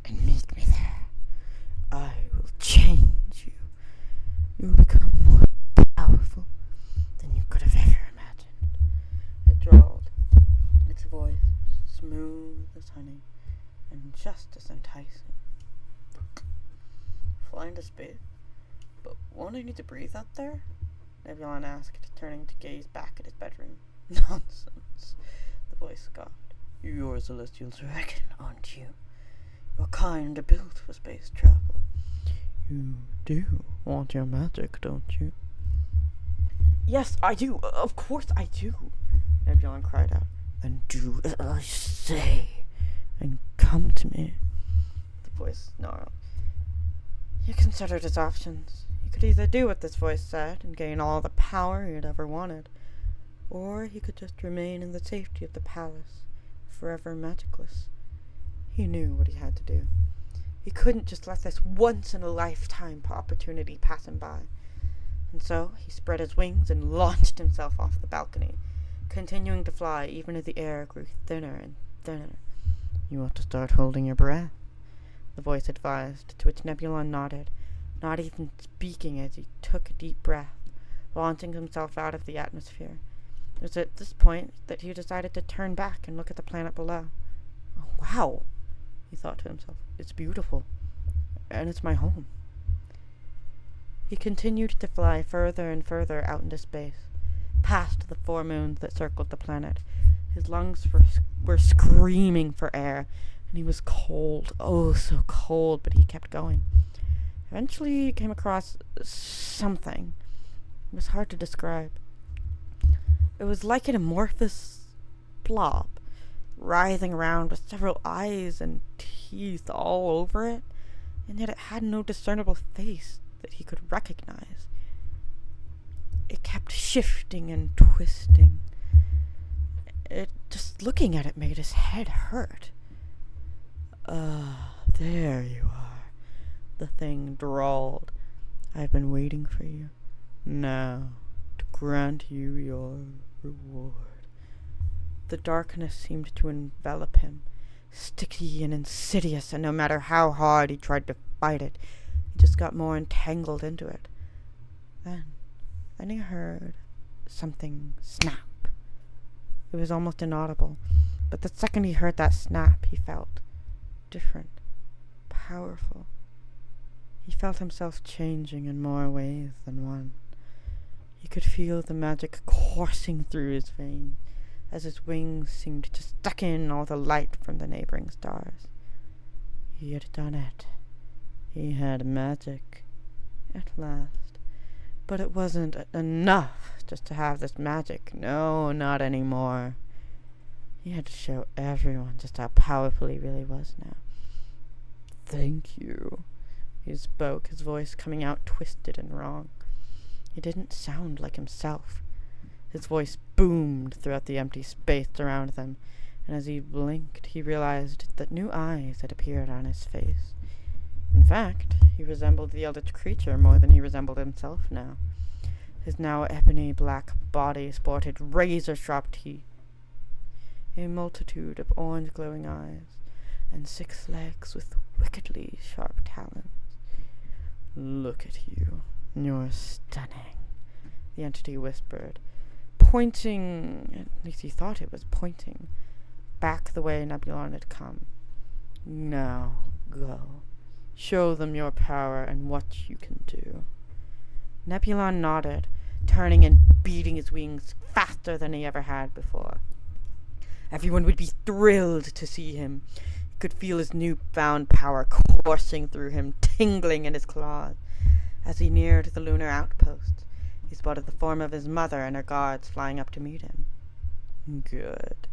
and meet me there. I will change you. You will become more powerful than you could have ever imagined. It drawled, its voice smooth as honey and just as enticing. Fly into space? But won't I need to breathe out there? Nebulon asked, turning to gaze back at his bedroom. Nonsense, the voice scoffed. You're a celestial dragon, aren't you? Your kind are built for space travel. You do want your magic, don't you? Yes, I do. Of course I do, Nebulon cried out. Then do as I say, and come to me. The voice snarled. He considered his options. He could either do what this voice said and gain all the power he had ever wanted, or he could just remain in the safety of the palace, forever magicless. He knew what he had to do. He couldn't just let this once-in-a-lifetime opportunity pass him by. And so he spread his wings and launched himself off the balcony, continuing to fly even as the air grew thinner and thinner. You ought to start holding your breath, the voice advised, to which Nebulon nodded, not even speaking as he took a deep breath, launching himself out of the atmosphere. It was at this point that he decided to turn back and look at the planet below. Oh, wow, he thought to himself. It's beautiful, and it's my home. He continued to fly further and further out into space, past the 4 moons that circled the planet. His lungs were screaming for air, and he was cold, oh so cold, but he kept going. Eventually he came across something. It was hard to describe. It was like an amorphous blob, writhing around with several eyes and teeth all over it, and yet it had no discernible face that he could recognize. It kept shifting and twisting. Just looking at it made his head hurt. There you are, the thing drawled. I've been waiting for you. Now, to grant you your reward. The darkness seemed to envelop him, sticky and insidious, and no matter how hard he tried to fight it, he just got more entangled into it. Then he heard something snap. It was almost inaudible, but the second he heard that snap, he felt different, powerful. He felt himself changing in more ways than one. He could feel the magic coursing through his veins, as his wings seemed to suck in all the light from the neighboring stars. He had done it. He had magic, at last. But it wasn't enough just to have this magic. No, not anymore. He had to show everyone just how powerful he really was now. Thank you, he spoke, his voice coming out twisted and wrong. He didn't sound like himself. His voice boomed throughout the empty space around them, and as he blinked, he realized that new eyes had appeared on his face. In fact, he resembled the eldritch creature more than he resembled himself now. His now ebony black body sported razor-sharp teeth, a multitude of orange glowing eyes, and 6 legs with wickedly sharp talons. Look at you. You're stunning, the entity whispered, pointing, at least he thought it was pointing, back the way Nebulon had come. Now, go. Show them your power and what you can do. Nebulon nodded, turning and beating his wings faster than he ever had before. Everyone would be thrilled to see him. He could feel his newfound power coursing through him, tingling in his claws. As he neared the lunar outpost, he spotted the form of his mother and her guards flying up to meet him. Good.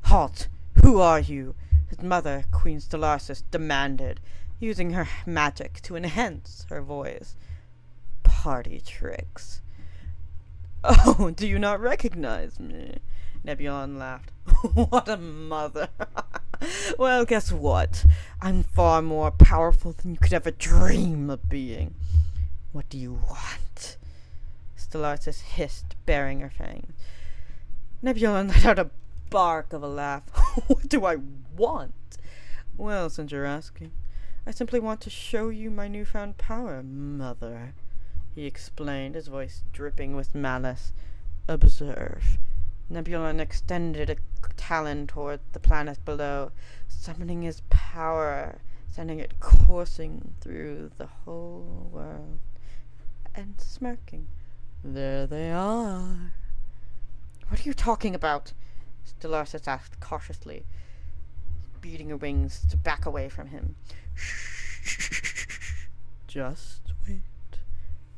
Halt! Who are you? His mother, Queen Stelarsis, demanded, using her magic to enhance her voice. Party tricks. Oh, do you not recognize me? Nebulon laughed. What a mother. Well, guess what? I'm far more powerful than you could ever dream of being. What do you want? Stelarsis hissed, baring her fangs. Nebulon let out a bark of a laugh. What do I want? Well, since you're asking, I simply want to show you my newfound power, mother, he explained, his voice dripping with malice. Observe. Nebulon extended a talon toward the planet below, summoning his power, sending it coursing through the whole world, and smirking. There they are. What are you talking about? Stelarsis asked cautiously, beating her wings to back away from him. Shh. Just wait.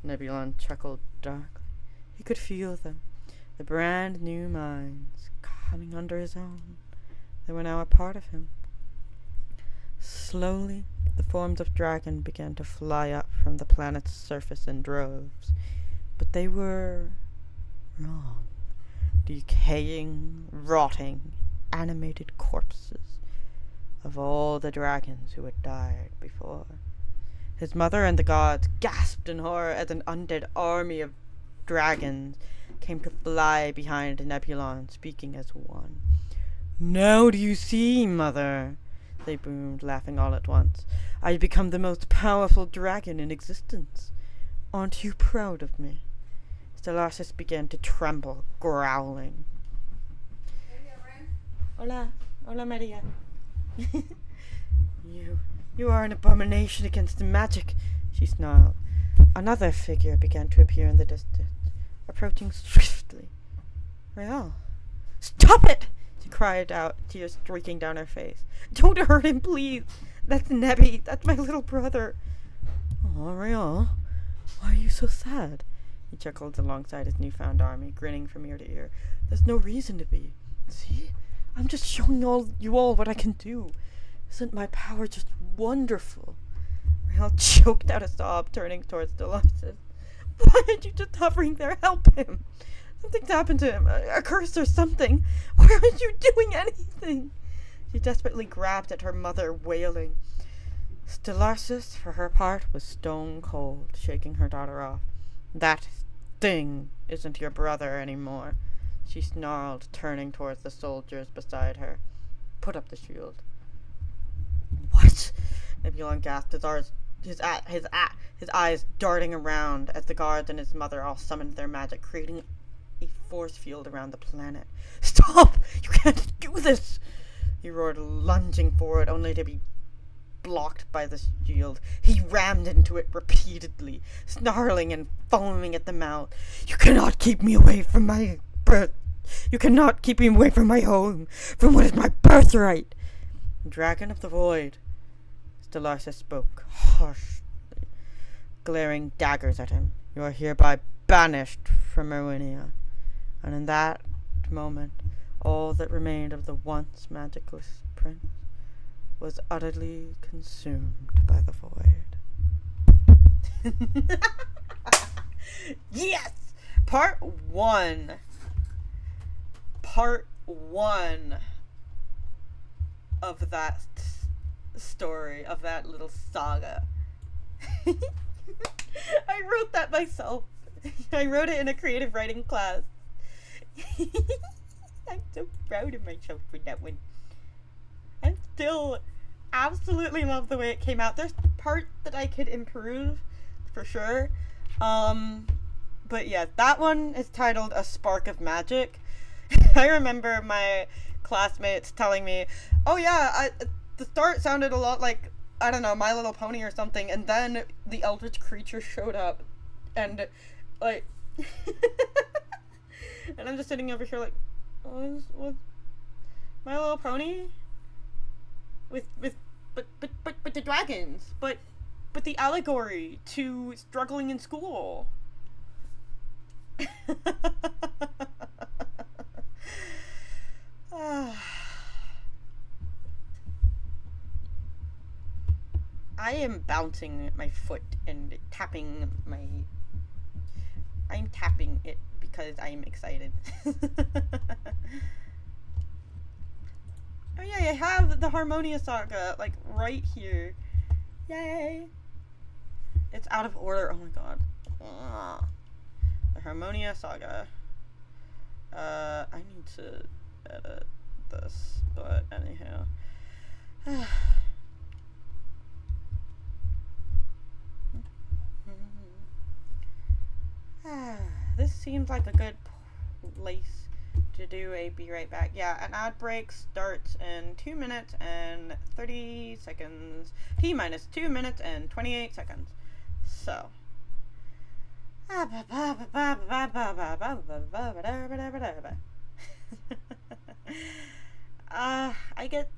Nebulon chuckled darkly. He could feel them, the brand new minds, coming under his own. They were now a part of him. Slowly, the forms of dragon began to fly up from the planet's surface in droves. But they were wrong. Decaying, rotting, animated corpses of all the dragons who had died before. His mother and the gods gasped in horror as an undead army of dragons came to fly behind Nebulon, speaking as one. Now do you see, mother? They boomed, laughing all at once. I've become the most powerful dragon in existence. Aren't you proud of me? Stellaris began to tremble, growling. Hola. Hola, Maria. You are an abomination against the magic, she snarled. Another figure began to appear in the distance, approaching swiftly. Real. Stop it! She cried out, tears streaking down her face. Don't hurt him, please! That's Nebby. That's my little brother. Oh, Real. Why are you so sad? He chuckled alongside his newfound army, grinning from ear to ear. There's no reason to be. See? I'm just showing you all what I can do. Isn't my power just wonderful? Real choked out a sob, turning towards Dolores. Why aren't you just hovering there? Help him! Something's happened to him. A curse or something. Why aren't you doing anything? She desperately grabbed at her mother, wailing. Stellaris, for her part, was stone cold, shaking her daughter off. That thing isn't your brother anymore, she snarled, turning towards the soldiers beside her. Put up the shield. What? Nebulon gasped, his eyes darting around as the guards and his mother all summoned their magic, creating a force field around the planet. Stop! You can't do this! He roared, lunging forward, only to be blocked by the shield. He rammed into it repeatedly, snarling and foaming at the mouth. You cannot keep me away from my birth. You cannot keep me away from my home, from what is my birthright. Dragon of the Void, Stellaris spoke harshly, glaring daggers at him. You are hereby banished from Erwinia. And in that moment, all that remained of the once magicless prince was utterly consumed by the void. Yes! Part one of that story, of that little saga. I wrote that myself. I wrote it in a creative writing class. I'm so proud of myself for that one. I still absolutely love the way it came out. There's parts that I could improve, for sure. But yeah, that one is titled A Spark of Magic. I remember my classmates telling me, oh yeah, the start sounded a lot like, I don't know, My Little Pony or something, and then the eldritch creature showed up, and, like, and I'm just sitting over here like, what, My Little Pony? But the dragons, but the allegory to struggling in school. I am bouncing my foot and tapping I'm tapping it because I'm excited. Oh yeah, I have the Harmonia Saga, like, right here. Yay! It's out of order, oh my god. The Harmonia Saga. I need to edit this, but anyhow. This seems like a good place to do a be right back. Yeah, an ad break starts in 2 minutes and 30 seconds. T minus 2 minutes and 28 seconds. So. I get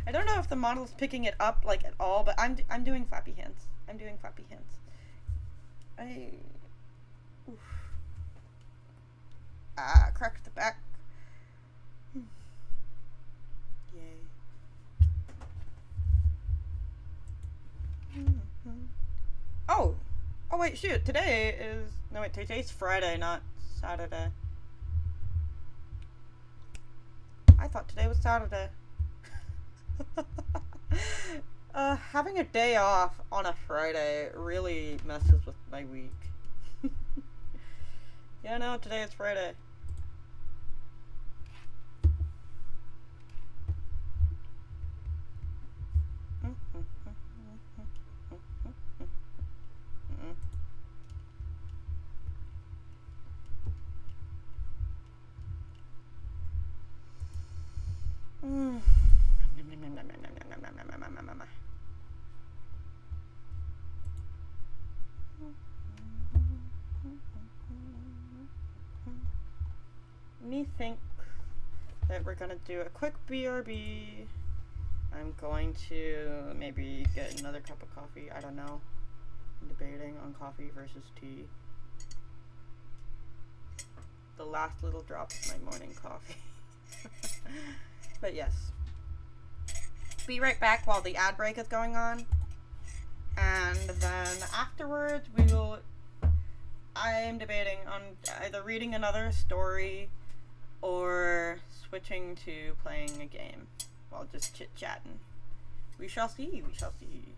I don't know if the model's picking it up like at all, but I'm doing flappy hands. I'm doing flappy hands. Crack the back. Yay. Oh wait, shoot, today's Friday, not Saturday. I thought today was Saturday. Having a day off on a Friday really messes with my week. Yeah, no, today is Friday. me think that we're gonna do a quick BRB. I'm going to maybe get another cup of coffee. I don't know. I'm debating on coffee versus tea. The last little drop of my morning coffee. But yes. Be right back while the ad break is going on. And then afterwards I'm debating on either reading another story or switching to playing a game while just chit-chatting. We shall see, we shall see.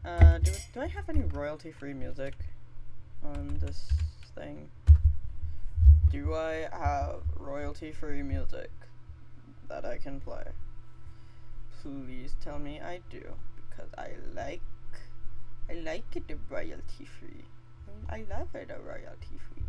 Do I have any royalty-free music on this thing? Do I have royalty-free music that I can play? Please tell me I do, because I like it royalty-free. I love it royalty-free.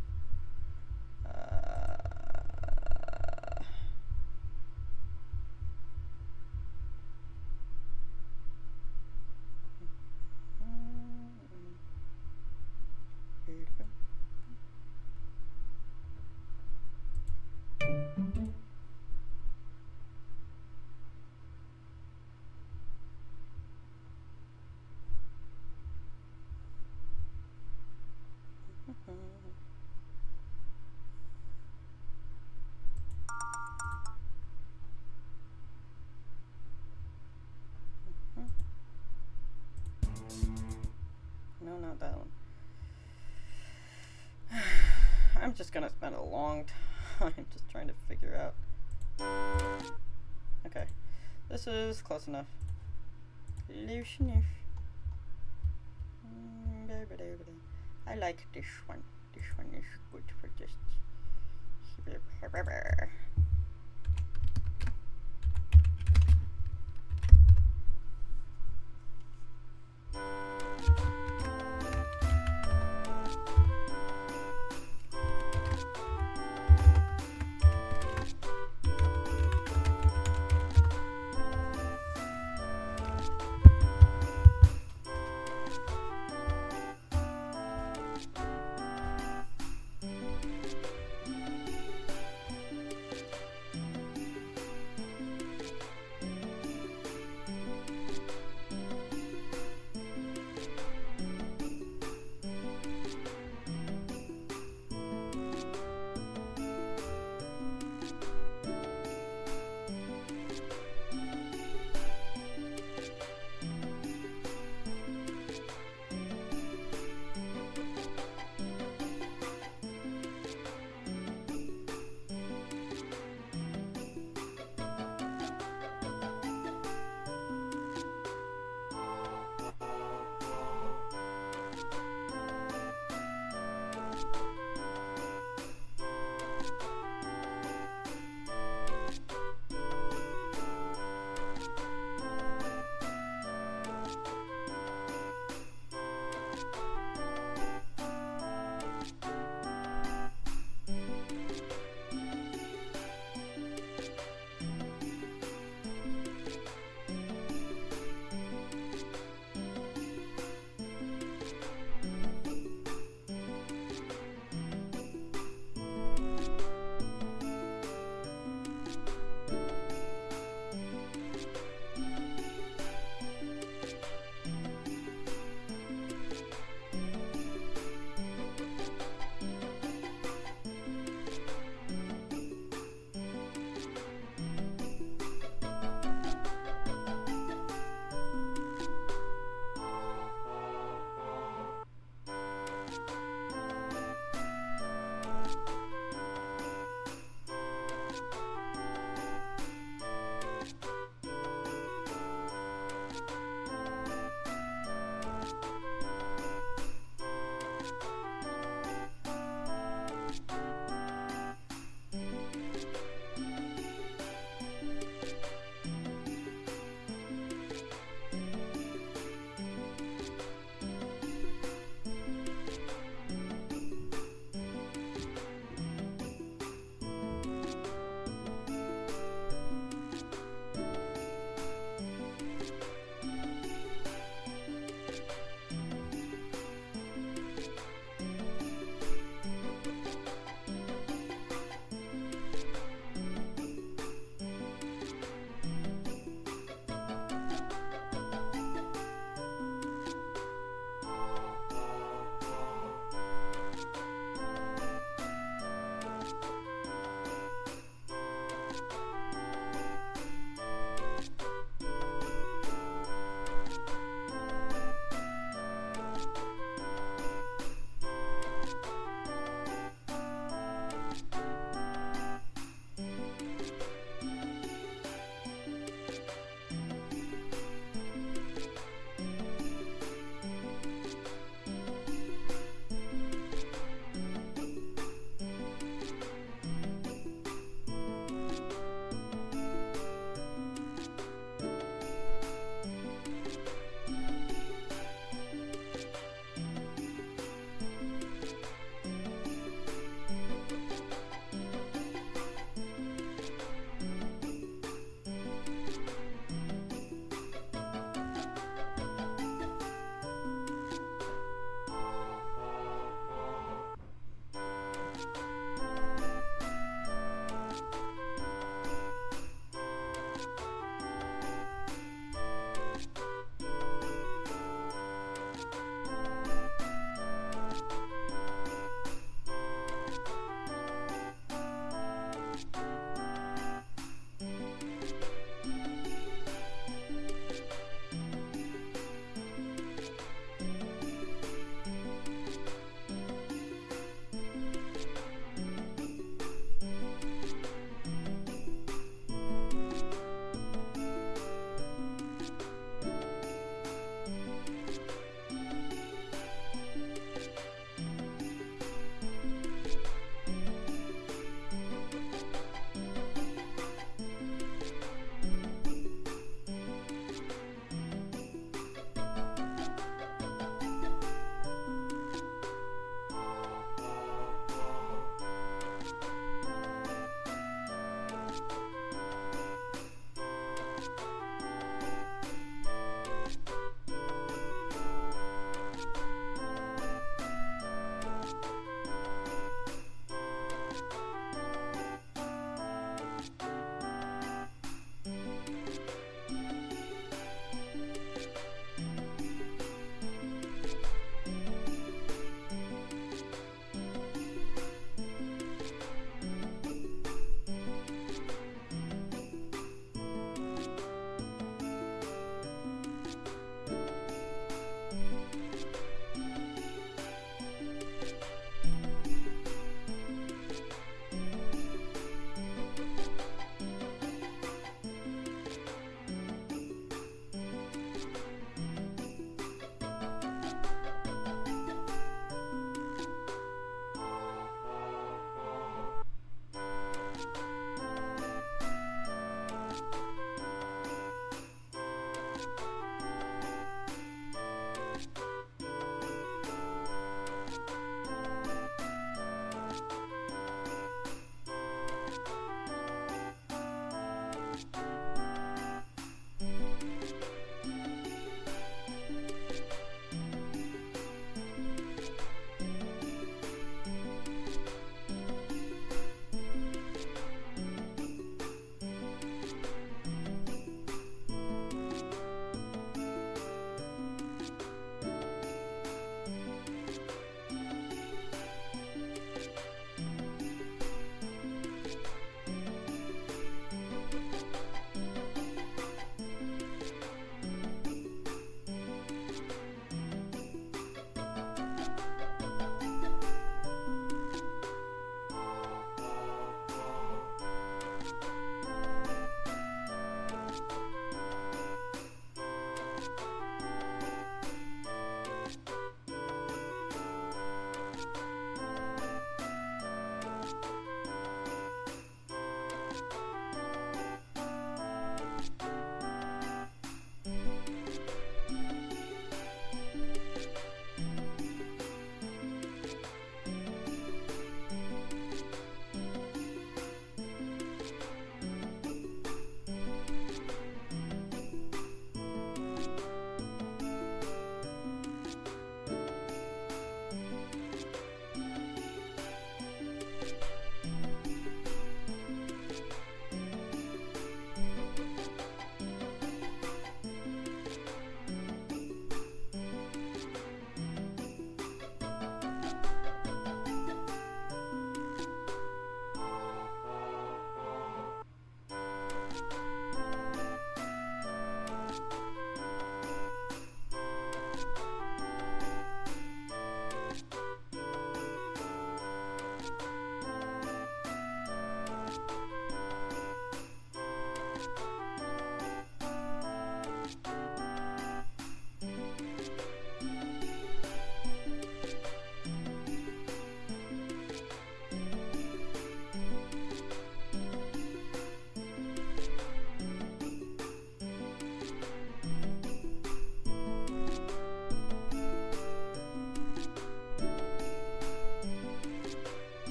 No, not that one. I'm just gonna spend a long time just trying to figure out. Okay, this is close enough. Close enough. I like this one. This one is good for just.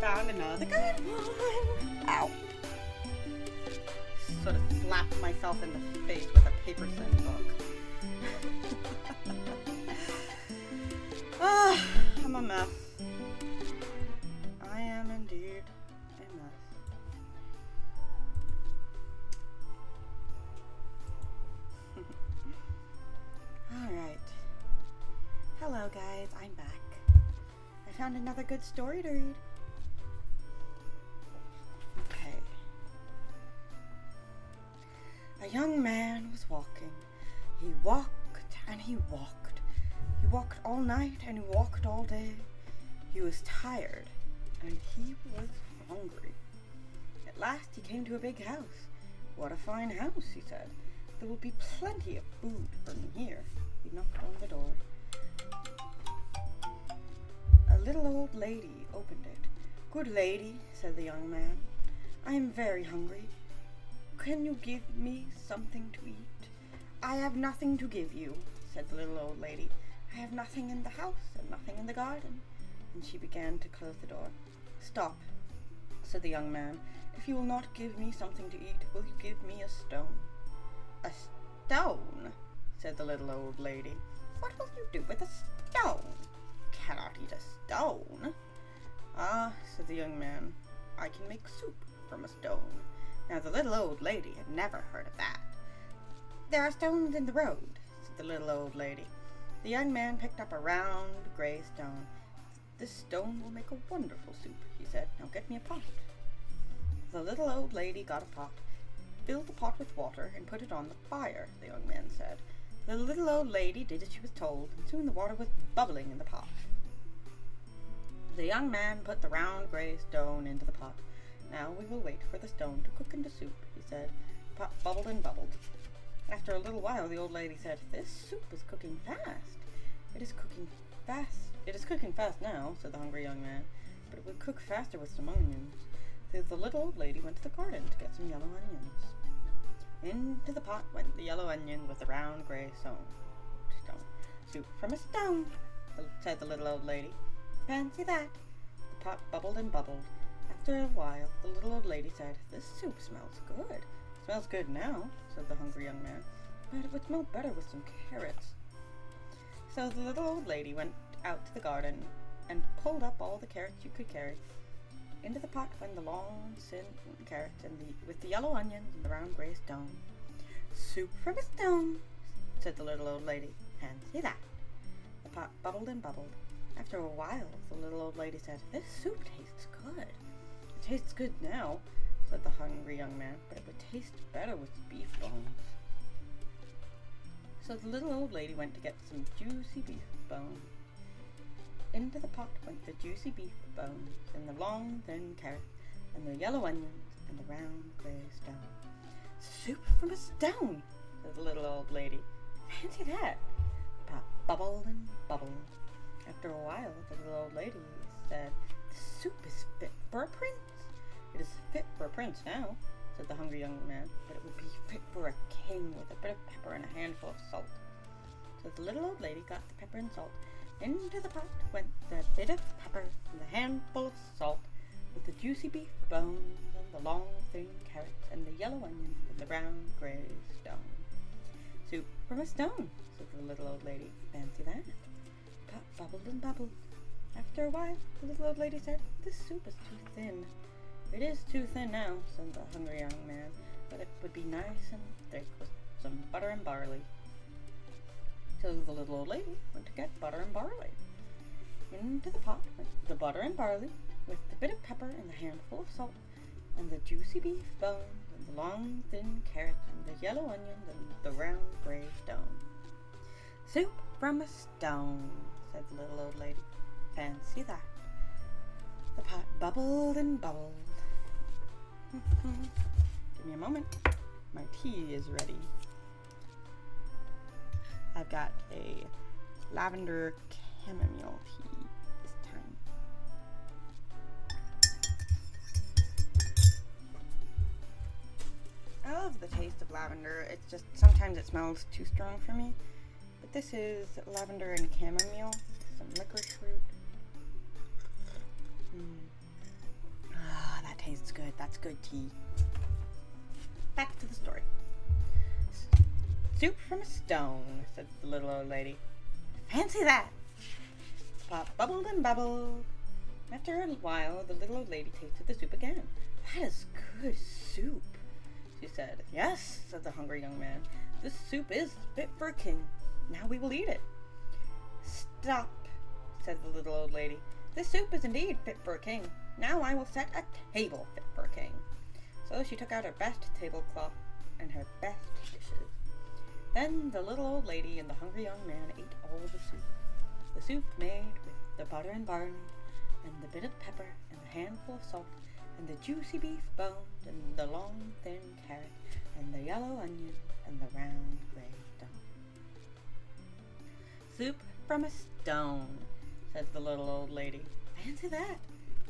found another good one. Ow. Sort of slapped myself in the face with a paper thin book. I'm a mess. I am indeed a mess. Alright. Hello guys, I'm back. I found another good story to read. Okay. A young man was walking. He walked and he walked. He walked all night and he walked all day. He was tired and he was hungry. At last he came to a big house. What a fine house, he said. There will be plenty of food for me here. He knocked on the door. A little old lady opened it. Good lady, said the young man, I am very hungry. Can you give me something to eat? I have nothing to give you, said the little old lady. I have nothing in the house and nothing in the garden. And she began to close the door. Stop, said the young man. If you will not give me something to eat, will you give me a stone? A stone, said the little old lady. What will you do with a stone? Cannot eat a stone. Ah, said the young man, I can make soup from a stone. Now the little old lady had never heard of that. There are stones in the road, said the little old lady. The young man picked up a round gray stone. This stone will make a wonderful soup, he said. Now get me a pot. The little old lady got a pot, filled the pot with water, and put it on the fire, the young man said. The little old lady did as she was told, and soon the water was bubbling in the pot. The young man put the round gray stone into the pot. Now we will wait for the stone to cook into soup, he said. The pot bubbled and bubbled. After a little while, the old lady said, This soup is cooking fast. It is cooking fast. It is cooking fast now, said the hungry young man, but it would cook faster with some onions. So the little old lady went to the garden to get some yellow onions. Into the pot went the yellow onion with the round gray stone. Soup from a stone, said the little old lady. Fancy that. The pot bubbled and bubbled. After a while, the little old lady said, This soup smells good. It smells good now, said the hungry young man, but it would smell better with some carrots. So the little old lady went out to the garden and pulled up all the carrots you could carry. Into the pot went the long, thin carrots with the yellow onions and the round gray stone. Soup from a stone, said the little old lady. Fancy that. The pot bubbled and bubbled. After a while, the little old lady said, This soup tastes good. It tastes good now, said the hungry young man, but it would taste better with beef bones. So the little old lady went to get some juicy beef bones. Into the pot went the juicy beef bones, and the long, thin carrots, and the yellow onions, and the round, gray stone. Soup from a stone, said the little old lady. Fancy that. The pot bubbled and bubbled. After a while, the little old lady said, The soup is fit for a prince. It is fit for a prince now, said the hungry young man, but it would be fit for a king with a bit of pepper and a handful of salt. So the little old lady got the pepper and salt. Into the pot went the bit of pepper and the handful of salt, with the juicy beef bones and the long, thin carrots and the yellow onions and the round, gray stone. Soup from a stone, said the little old lady. Fancy that. The pot bubbled and bubbled. After a while, the little old lady said, This soup is too thin. It is too thin now, said the hungry young man, but it would be nice and thick with some butter and barley. So the little old lady went to get butter and barley. Into the pot went the butter and barley, with the bit of pepper and the handful of salt, and the juicy beef bones, and the long, thin carrots, and the yellow onions, and the round, gray stone. Soup from a stone, said the little old lady. Fancy that. The pot bubbled and bubbled. Give me a moment. My tea is ready. I've got a lavender chamomile tea this time. I love the taste of lavender. It's just sometimes it smells too strong for me. But this is lavender and chamomile, some licorice root. tastes good. That's good tea. Back to the story. Soup from a stone, said the little old lady. Fancy that! The pot bubbled and bubbled. After a while, the little old lady tasted the soup again. That is good soup, she said. Yes, said the hungry young man. This soup is fit for a king. Now we will eat it. Stop, said the little old lady. This soup is indeed fit for a king. Now I will set a table fit for a king. So she took out her best tablecloth and her best dishes. Then the little old lady and the hungry young man ate all the soup. The soup made with the butter and barley, and the bit of pepper, and the handful of salt, and the juicy beef boned, and the long thin carrot, and the yellow onion, and the round gray stone. Soup from a stone, said the little old lady. Fancy that!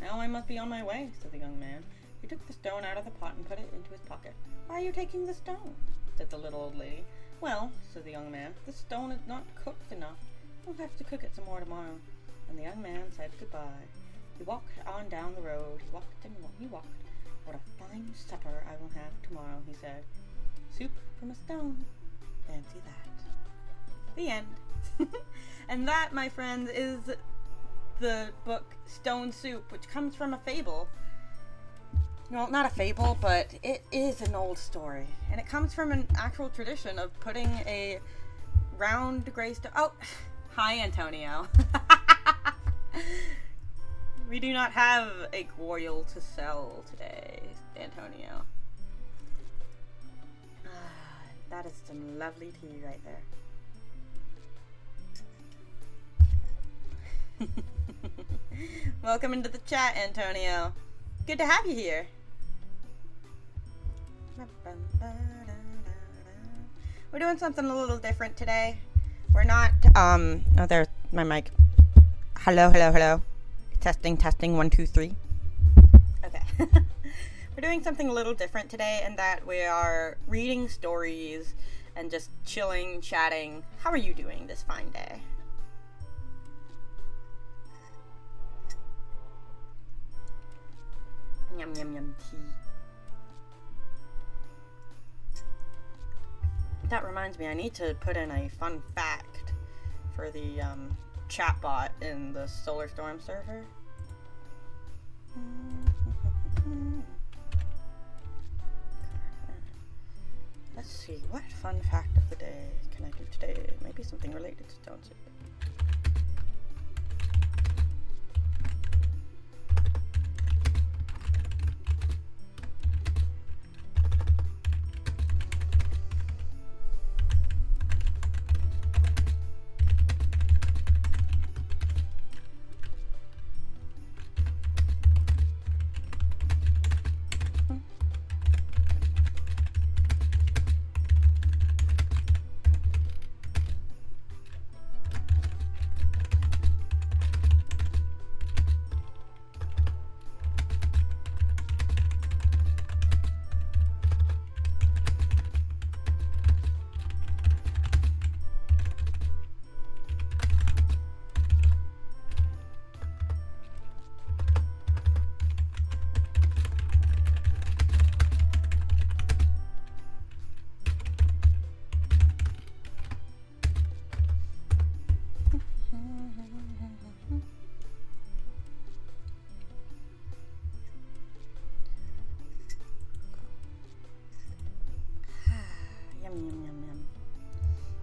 Now I must be on my way, said the young man. He took the stone out of the pot and put it into his pocket. Why are you taking the stone? Said the little old lady. Well, said the young man, the stone is not cooked enough. We'll have to cook it some more tomorrow. And the young man said goodbye. He walked on down the road. He walked and he walked. What a fine supper I will have tomorrow, he said. Soup from a stone. Fancy that. The end. And that, my friends, is the book Stone Soup, which comes from a fable. Well, not a fable, but it is an old story. And it comes from an actual tradition of putting a round gray stone... Oh, hi, Antonio. We do not have a goyle to sell today, Antonio. That is some lovely tea right there. Welcome into the chat, Antonio. Good to have you here. We're doing something a little different today. We're not, oh, there's my mic. Hello, hello, hello. Testing, 1, 2, 3. Okay. We're doing something a little different today in that we are reading stories and just chilling, chatting. How are you doing this fine day? Yum, yum, yum, tea. That reminds me, I need to put in a fun fact for the chatbot in the Solar Storm server. Let's see, what fun fact of the day can I do today? Maybe something related to Stone Soup.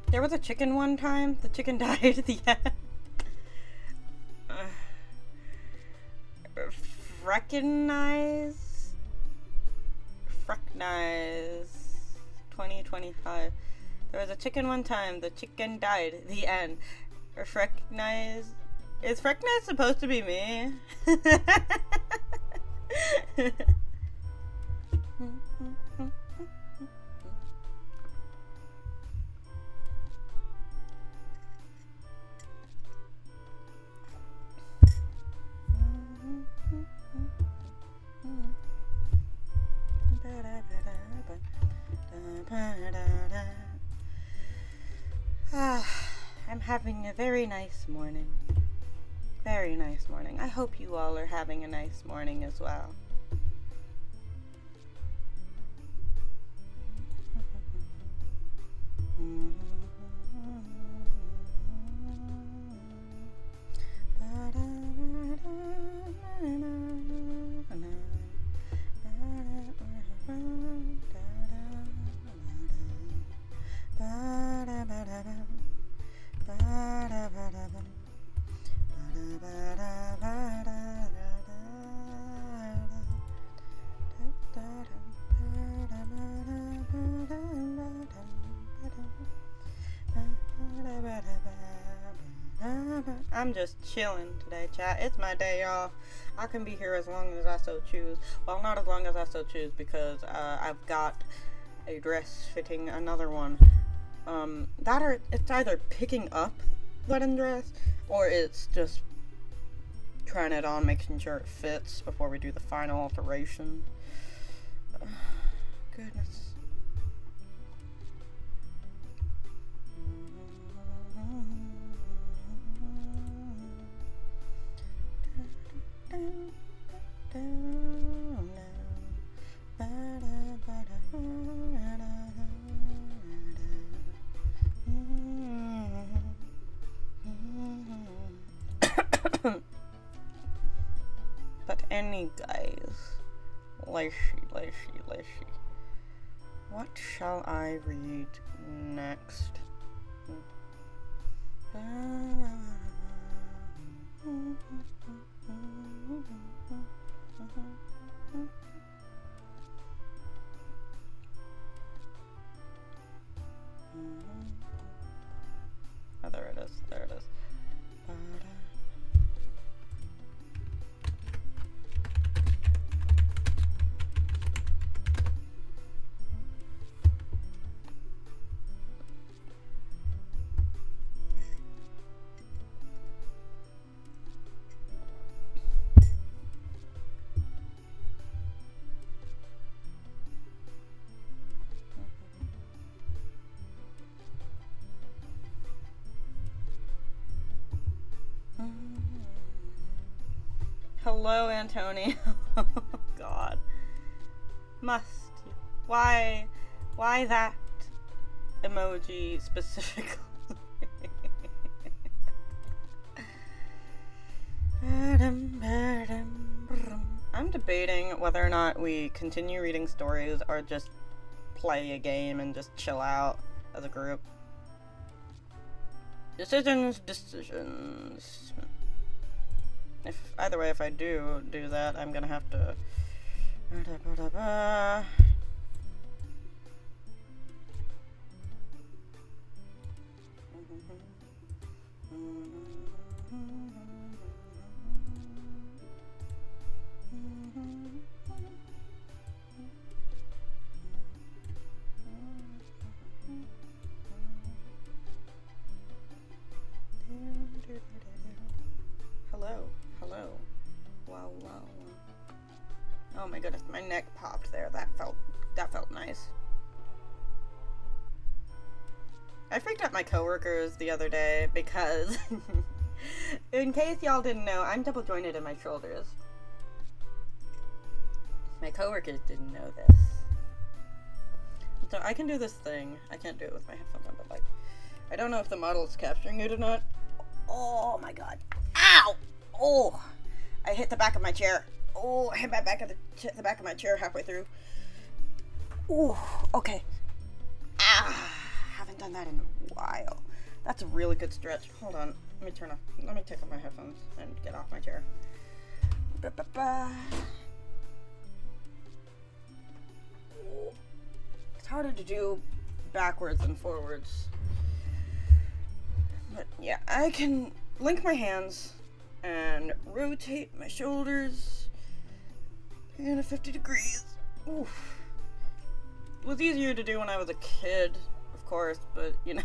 There was a chicken one time. The chicken died at the end. Recognize 2025. There was a chicken one time. The chicken died at the end. Recognize. Is Freckness supposed to be me? I'm having a very nice morning. Very nice morning. I hope you all are having a nice morning as well. I'm just chilling today, chat. It's my day off. I can be here as long as I so choose. Well, not as long as I so choose because I've got a dress fitting another one. It's either picking up wedding dress or it's just trying it on, making sure it fits before we do the final alteration. Goodness. But any guys, Leshy. What shall I read next? Oh, there it is. Hello, Antonio. God. Must you? Why that emoji specifically? I'm debating whether or not we continue reading stories or just play a game and just chill out as a group. Decisions. Either way, if I do that, I'm gonna have to. Hello. Wow. Oh my goodness, my neck popped there. That felt nice. I freaked out my coworkers the other day because, in case y'all didn't know, I'm double jointed in my shoulders. My coworkers didn't know this. So I can do this thing. I can't do it with my headphones on, but I don't know if the model is capturing it or not. Oh my god. Ow! Oh! I hit the back of my chair. Oh, I hit the back of my chair halfway through. Ooh, okay. Haven't done that in a while. That's a really good stretch. Hold on. Let me take off my headphones and get off my chair. It's harder to do backwards than forwards. But yeah, I can link my hands and rotate my shoulders in a 50 degrees. Oof. It was easier to do when I was a kid, of course, but you know.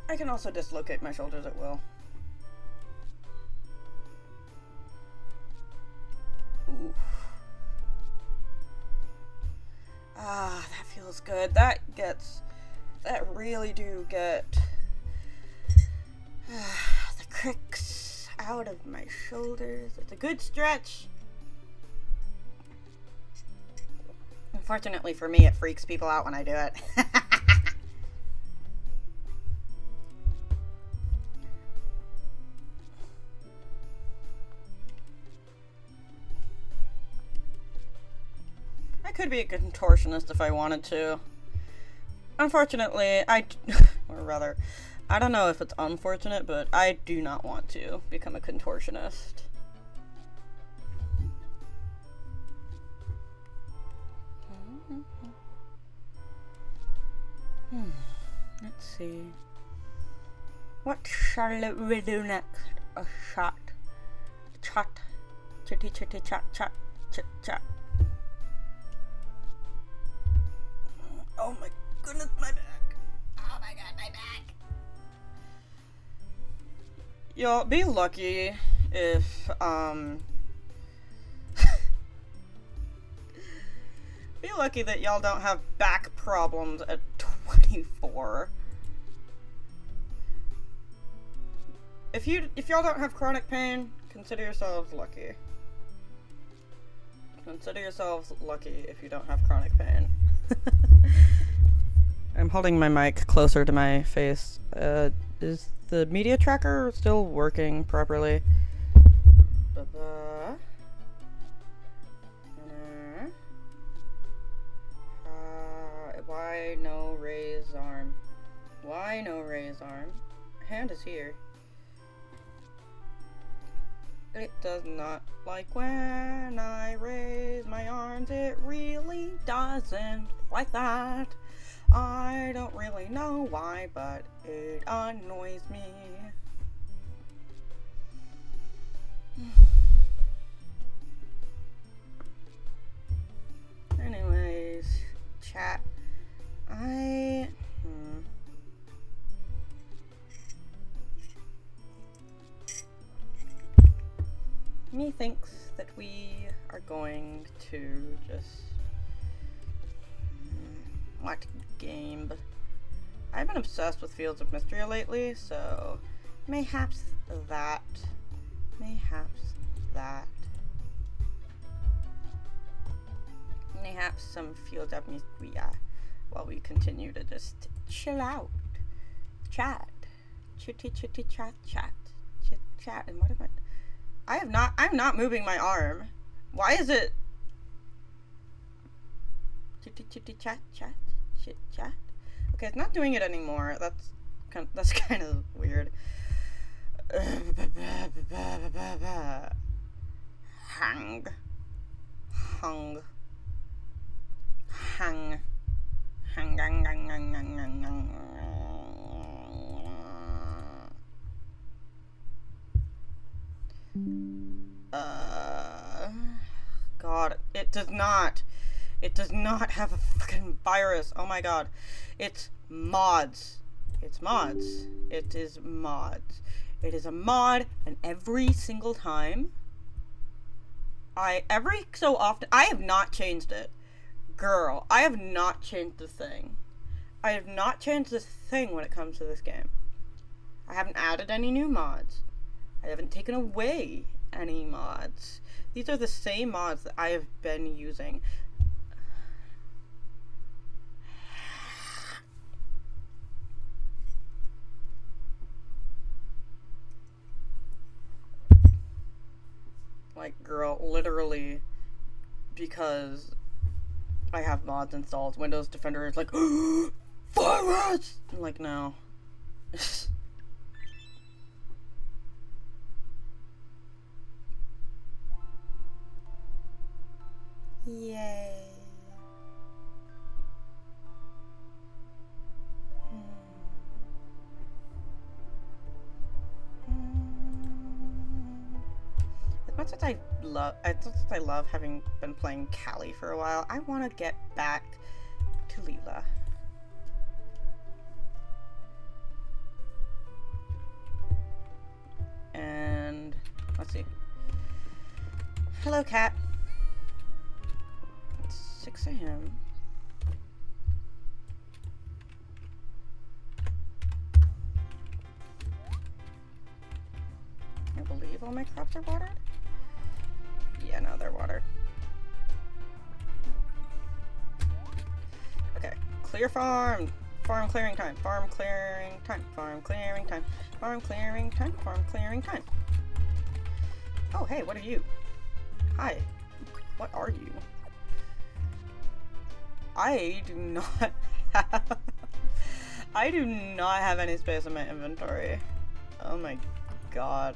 I can also dislocate my shoulders at will. Oof. That feels good. That really do get the cricks out of my shoulders. It's a good stretch. It Fortunately for me, it freaks people out when I do it. I could be a contortionist if I wanted to. Unfortunately, or rather, I don't know if it's unfortunate, but I do not want to become a contortionist. Let's see. What shall we do next? A shot. Chat. Chitty chitty chat chat. Chit chat. Oh my goodness, my back. Oh my god, my back. You'll be lucky if, be lucky that y'all don't have back problems at 24. If y'all don't have chronic pain, consider yourselves lucky. Consider yourselves lucky if you don't have chronic pain. I'm holding my mic closer to my face. Is the media tracker still working properly? Why no raise arm? Why no raise arm? Hand is here. It does not like when I raise my arms. It really doesn't like that. I don't really know why, but it annoys me. Anyways, chat. Me thinks that we are going to just what game? I've been obsessed with Fields of Mystery lately, so mayhaps that. Mayhaps some Fields of Mystery while we continue to just chill out. Chat. Chitty chitty chat chat. Chit chat. And what am I'm not moving my arm. Why is it chitty chitty chat chat chit chat? Okay, it's not doing it anymore. That's kind of weird. Hang. God, it does not have a fucking virus. Oh my god. It's mods. It is mods. It is a mod, and every single time, every so often, I have not changed it. Girl, I have not changed the thing. I have not changed this thing when it comes to this game. I haven't added any new mods. I haven't taken away any mods. These are the same mods that I have been using. Like, girl, literally, because I have mods installed, Windows Defender is like, virus! I'm like, no. Yay. As much as I love having been playing Callie for a while, I want to get back to Leela. And let's see. Hello, cat. It's 6 a.m. I believe all my crops are watered. Yeah, no, they're watered. Clear farm. Farm clearing time. Farm clearing time. Farm clearing time. Farm clearing time. Farm clearing time. Oh, hey, what are you? Hi. What are you? I do not have... I do not have any space in my inventory. Oh my god.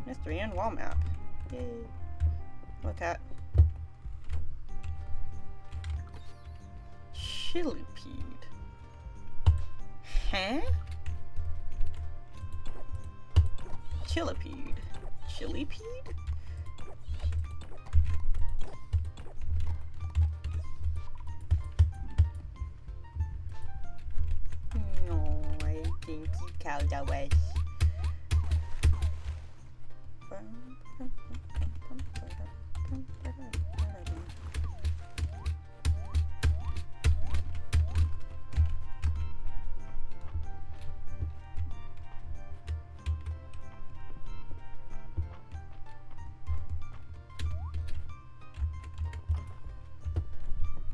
Mystery and wall map. Yay. What's that? Chillipede. Huh? Chillipede. Chillipede? No, I think he called away.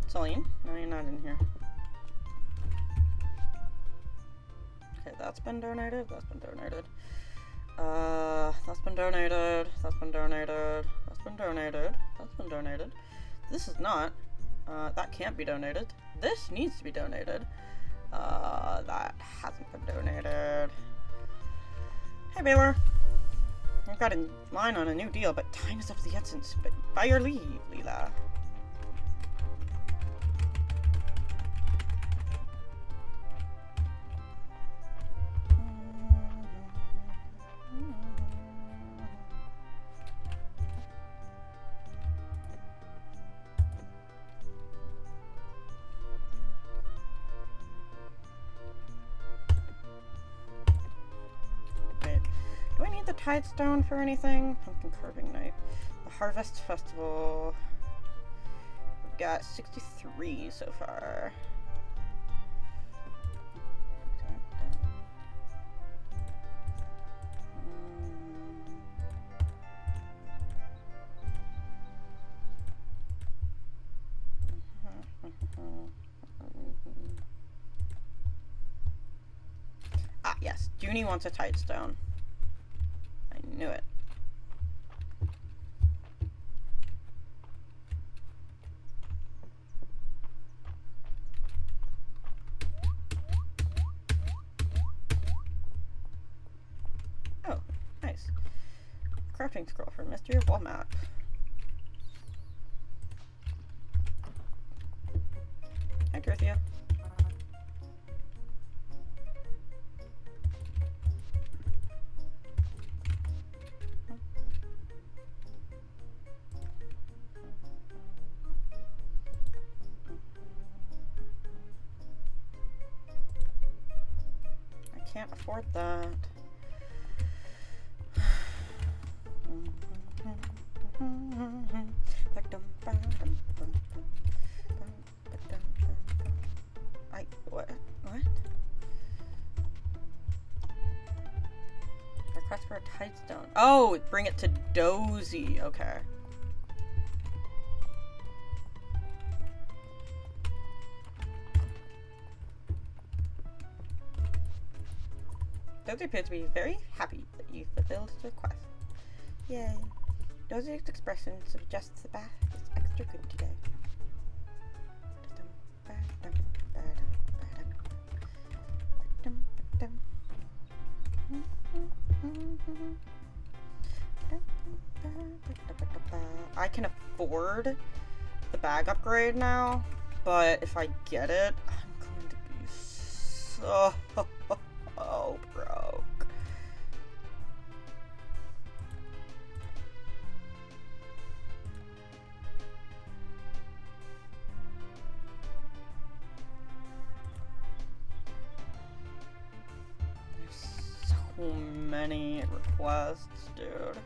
Celine? No, you're not in here. Okay, that's been donated. That's been donated. That's been donated. That's been donated. That's been donated. That's been donated. This is not. That can't be donated. This needs to be donated. That hasn't been donated. Hey, Baylor. I've got in line on a new deal, but time is of the essence. But by your leave, Leela. Do I need the Tidestone for anything? Pumpkin Carving Night. The Harvest Festival. We've got 63 so far. Ah, yes. Junie wants a Tidestone. I knew it. Oh, nice. Crafting scroll for Mystery of Wall Map. Hi, Dorothea. Can't afford that. What? Request for a Tidestone. Oh, bring it to Dozy. Okay. Dozy appears to be very happy that you fulfilled his request. Yay. Dozy's expression suggests the bath is extra good today. I can afford the bag upgrade now, but if I get it, I'm going to be so broke. There's so many requests, dude.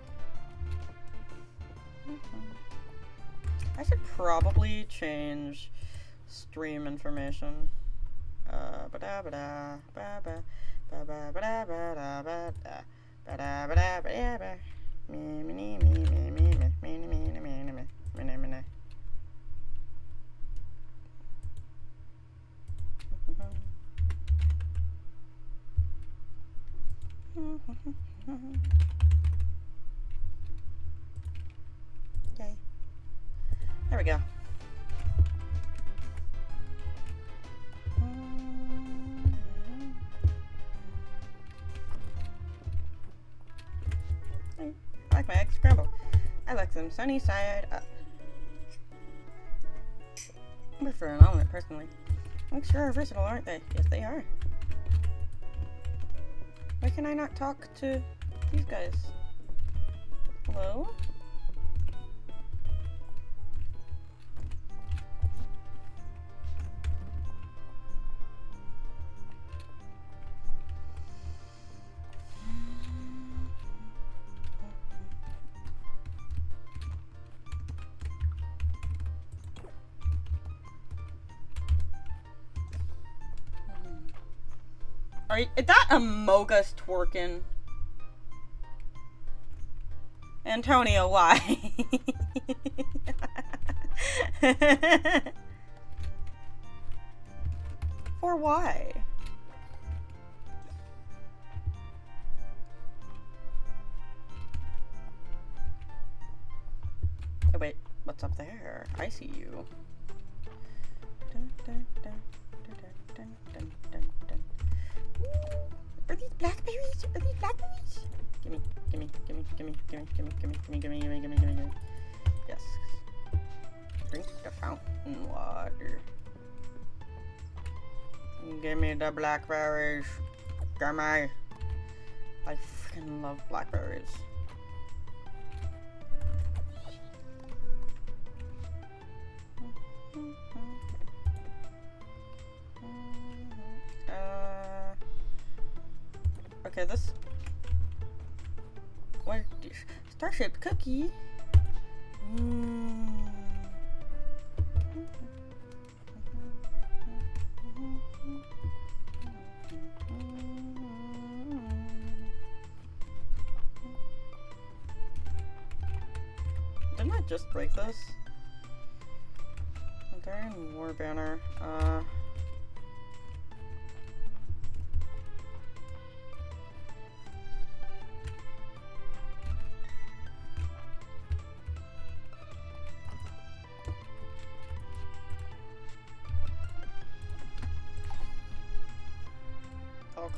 I should probably change stream information. Yay. There we go. I like my eggs scrambled. I like them sunny side up. I prefer an omelet personally. Eggs sure are versatile, aren't they? Yes, they are. Why can I not talk to these guys? Hello? Is that a Mocha's twerking? Antonio, why? For why? Oh wait, what's up there? I see you. Are these blackberries? Are these blackberries? Gimme, gimme, gimme, gimme, gimme, gimme, gimme, gimme, gimme, gimme, gimme, gimme, gimme. Yes. Drink the fountain water. Gimme the blackberries. Gimme. I freaking love blackberries. Okay, this. What? Star-shaped cookie. Didn't I just break this? There in War Banner.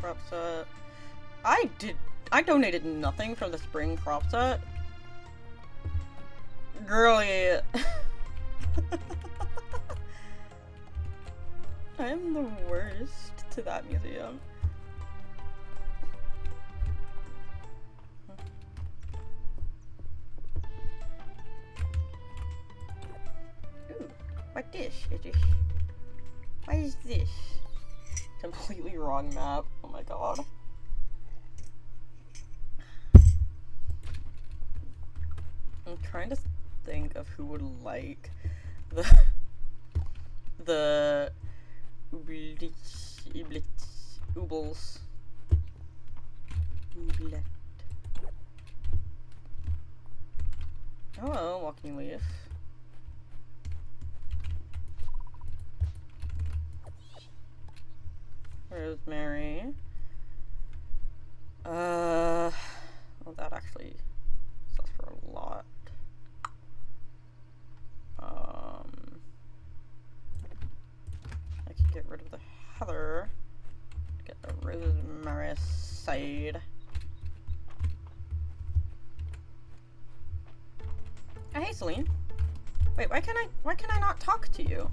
Crop set. I donated nothing from the spring crop set. Girly. I'm the worst to that museum. Ooh, what dish is this? What is this? Completely wrong map. Oh my god. I'm trying to think of who would like the Oobles. Hello, Walking Leaf. Rosemary. Well, that actually sells for a lot. I could get rid of the heather. Get the rosemary side. Oh, hey, Celine. Wait, why can I not talk to you?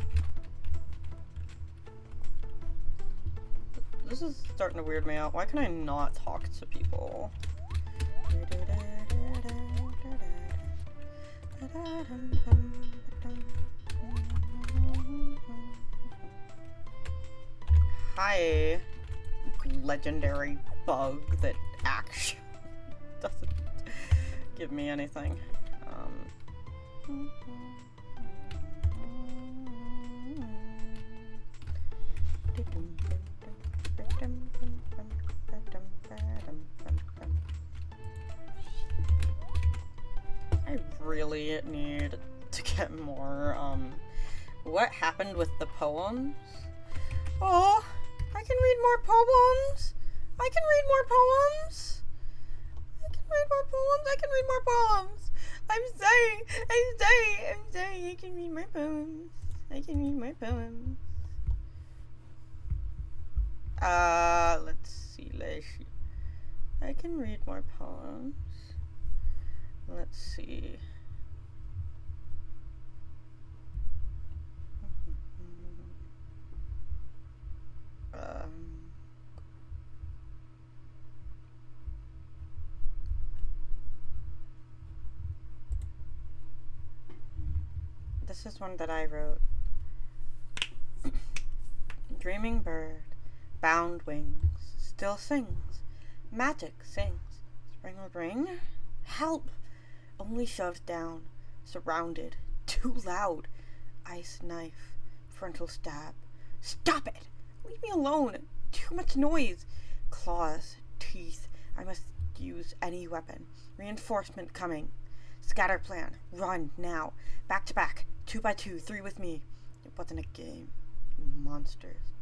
This is starting to weird me out. Why can I not talk to people? Hi, legendary bug that actually doesn't give me anything. I really get more, what happened with the poems? Oh, I can read more poems. I can read more poems. I can read more poems. I can read more poems. I'm sorry. I can read more poems. I can read more poems. Let's see. I can read more poems. Let's see. This is one that I wrote. Dreaming bird, bound wings, still sings, magic sings. Spring will bring help, only shoved down, surrounded, too loud. Ice knife, frontal stab. Stop it! Leave me alone! Too much noise! Claws, teeth. I must use any weapon. Reinforcement coming. Scatter plan. Run, now. Back to back. 2 by 2, 3 with me. It wasn't a game. Monsters.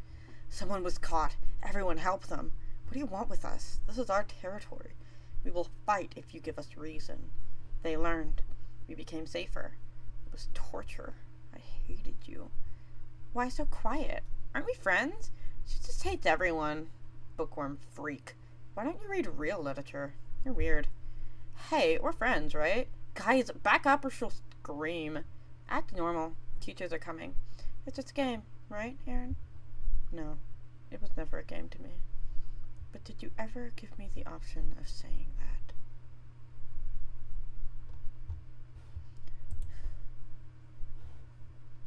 Someone was caught. Everyone help them. What do you want with us? This is our territory. We will fight if you give us reason. They learned. We became safer. It was torture. I hated you. Why so quiet? Aren't we friends? She just hates everyone. Bookworm freak. Why don't you read real literature? You're weird. Hey, we're friends, right? Guys, back up or she'll scream. Act normal. Teachers are coming. It's just a game, right, Aaron? No, it was never a game to me. But did you ever give me the option of saying that?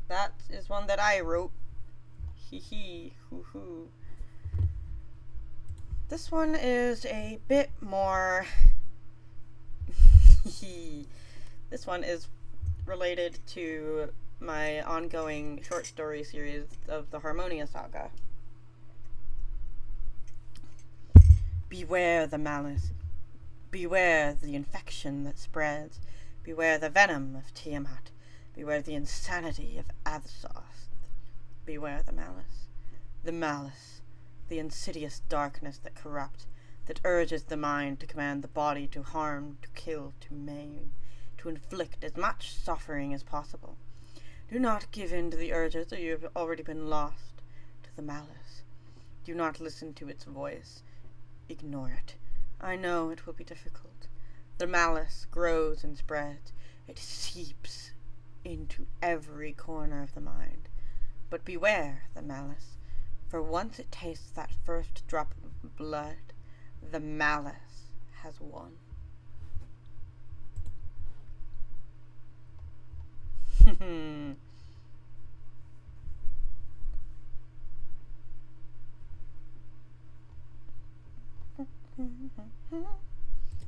That is one that I wrote. Hee hee, hoo hoo. This one is a bit more... This one is related to my ongoing short story series of the Harmonia Saga. Beware the malice. Beware the infection that spreads. Beware the venom of Tiamat. Beware the insanity of Avsos. Beware the malice. The malice. The insidious darkness that corrupts, that urges the mind to command the body to harm, to kill, to maim, to inflict as much suffering as possible. Do not give in to the urges, or you have already been lost to the malice. Do not listen to its voice. Ignore it. I know it will be difficult. The malice grows and spreads. It seeps into every corner of the mind. But beware the malice, for once it tastes that first drop of blood, the malice has won.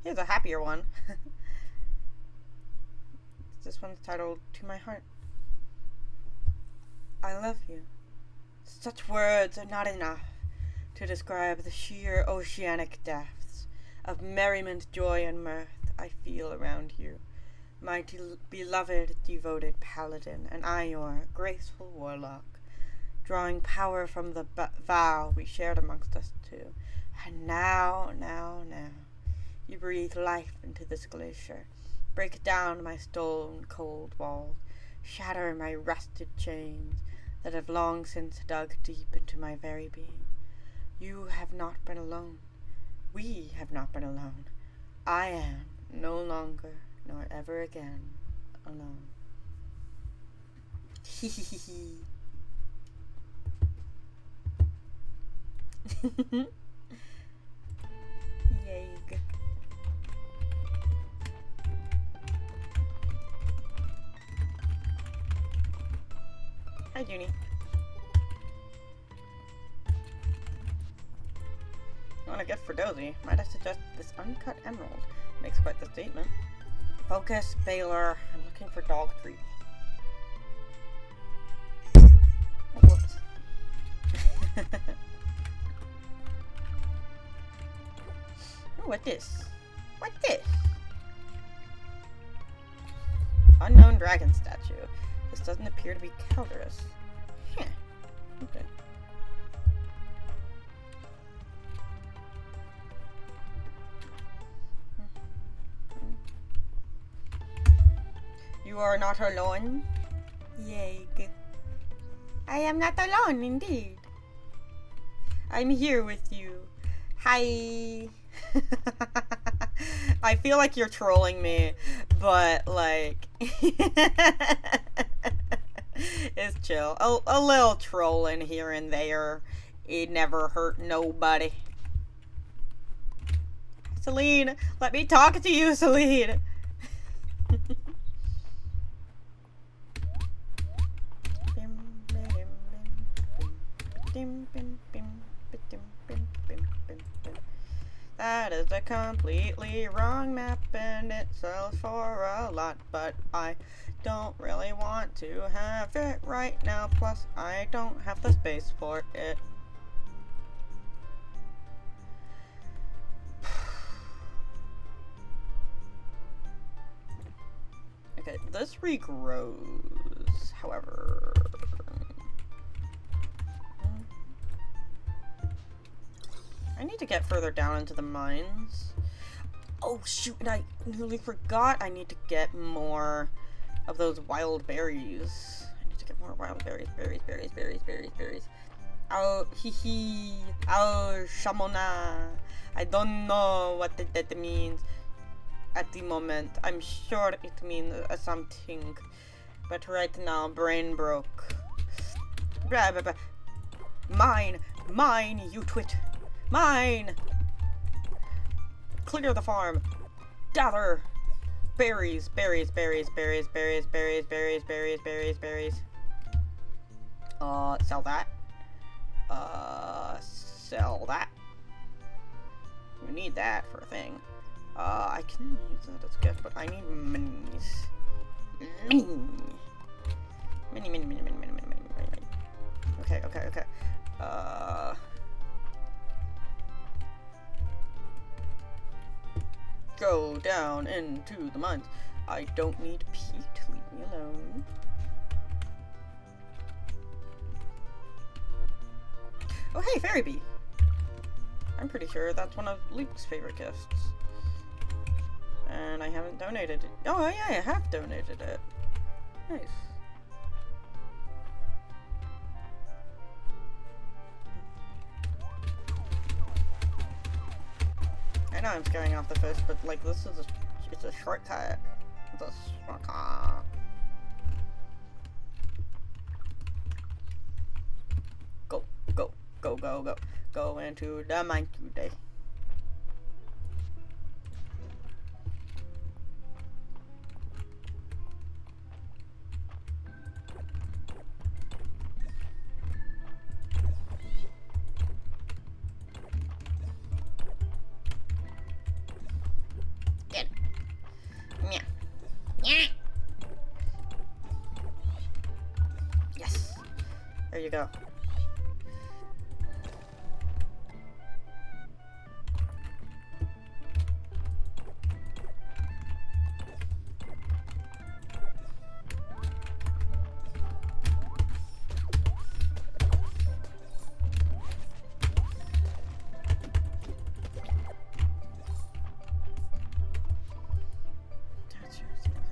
Here's a happier one. This one's titled To My Heart. I love you. Such words are not enough to describe the sheer oceanic depths of merriment, joy, and mirth I feel around you, my beloved, devoted paladin, and I your graceful warlock, drawing power from the vow we shared amongst us two. And now, you breathe life into this glacier, break down my stone cold walls, shatter my rusted chains that have long since dug deep into my very being. You have not been alone. We have not been alone. I am no longer, nor ever again, alone. Hee hee hee hee. Yay. Hi, Junie. I want to get Ferdozi. Might I suggest this uncut emerald? Makes quite the statement. Focus, Baylor. I'm looking for dog treats. Oh, whoops. Oh, what this? What this? Unknown stone dragon statue. This doesn't appear to be Calderus. Huh. Okay. You are not alone? Yay. I am not alone, indeed. I'm here with you. Hi. I feel like you're trolling me, but like it's chill. A little trolling here and there. It never hurt nobody. Celine, let me talk to you, Celine. That is a completely wrong map and it sells for a lot, but I don't really want to have it right now, plus I don't have the space for it. Okay, this regrows, however. I need to get further down into the mines. Oh shoot, and I nearly forgot I need to get more of those wild berries. I need to get more wild berries, berries. Oh, hee hee. Oh, shamona. I don't know what that means at the moment. I'm sure it means something. But right now, brain broke. Blah, blah, blah. Mine, you twit. Mine! Clear the farm. Gather berries. Sell that. Sell that. We need that for a thing. I can use that as a gift, but I need minis. Mini. Okay. Go down into the mines. I don't need peat. Leave me alone. Oh, hey, Fairy Bee. I'm pretty sure that's one of Luke's favorite gifts. And I haven't donated it. Oh, yeah, I have donated it. Nice. I know I'm scaring off the fish, but like this is it's a shortcut. It's a shortcut. Go into the mine today. Yes. There you go.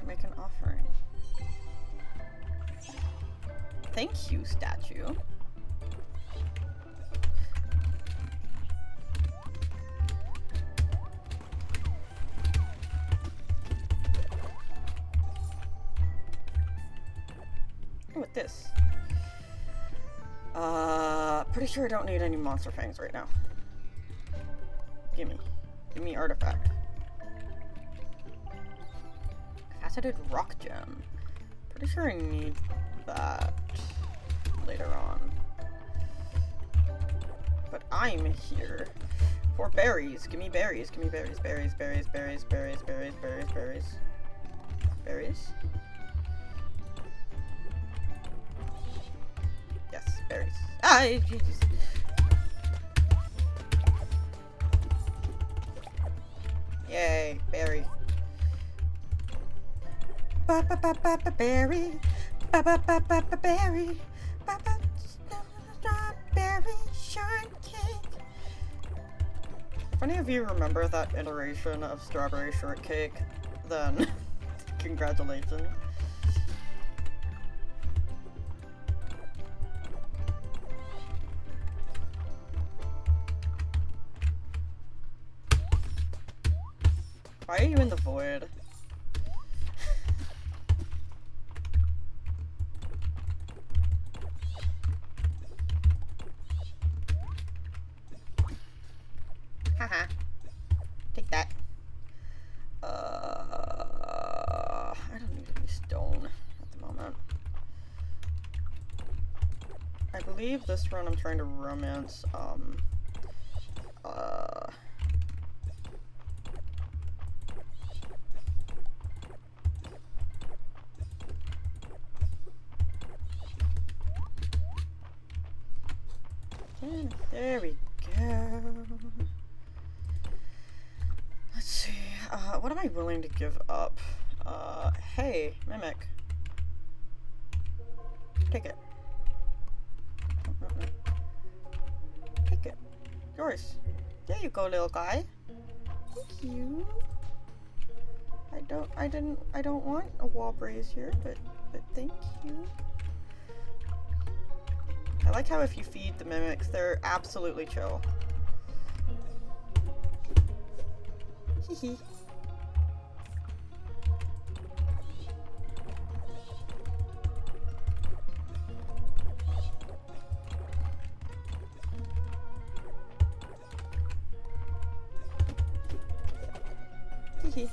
Make an offering. Thank you, statue. What this? Pretty sure I don't need any monster fangs right now. Give me artifact. Faceted rock gem. Pretty sure I need that later on. But I'm here for berries. Give me berries. Berries? Yes, berries. Ah, Jesus. Yay, berry. Berry, berry, strawberry shortcake. If any of you remember that iteration of strawberry shortcake, then congratulations. Why are you in the void? Haha. Take that. I don't need any stone at the moment. I believe this run I'm trying to romance, there we go. Let's see, what am I willing to give up? Hey, Mimic. Take it. No. Take it. Yours. There you go, little guy. Thank you. I don't want a wall braze here, but thank you. I like how if you feed the mimics, they're absolutely chill. Hee. Hee.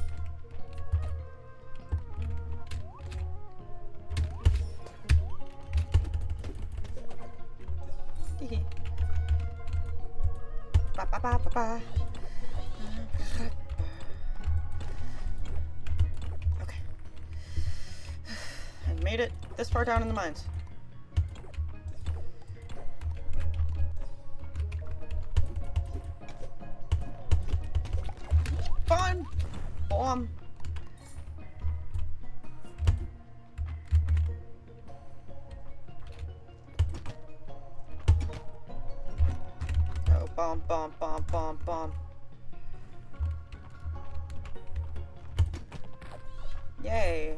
Hee. Ba ba ba ba ba. Okay. I made it this far down in the mines. Fun! Bomb! Oh, bomb, bomb, bomb, bomb, bomb. Yay!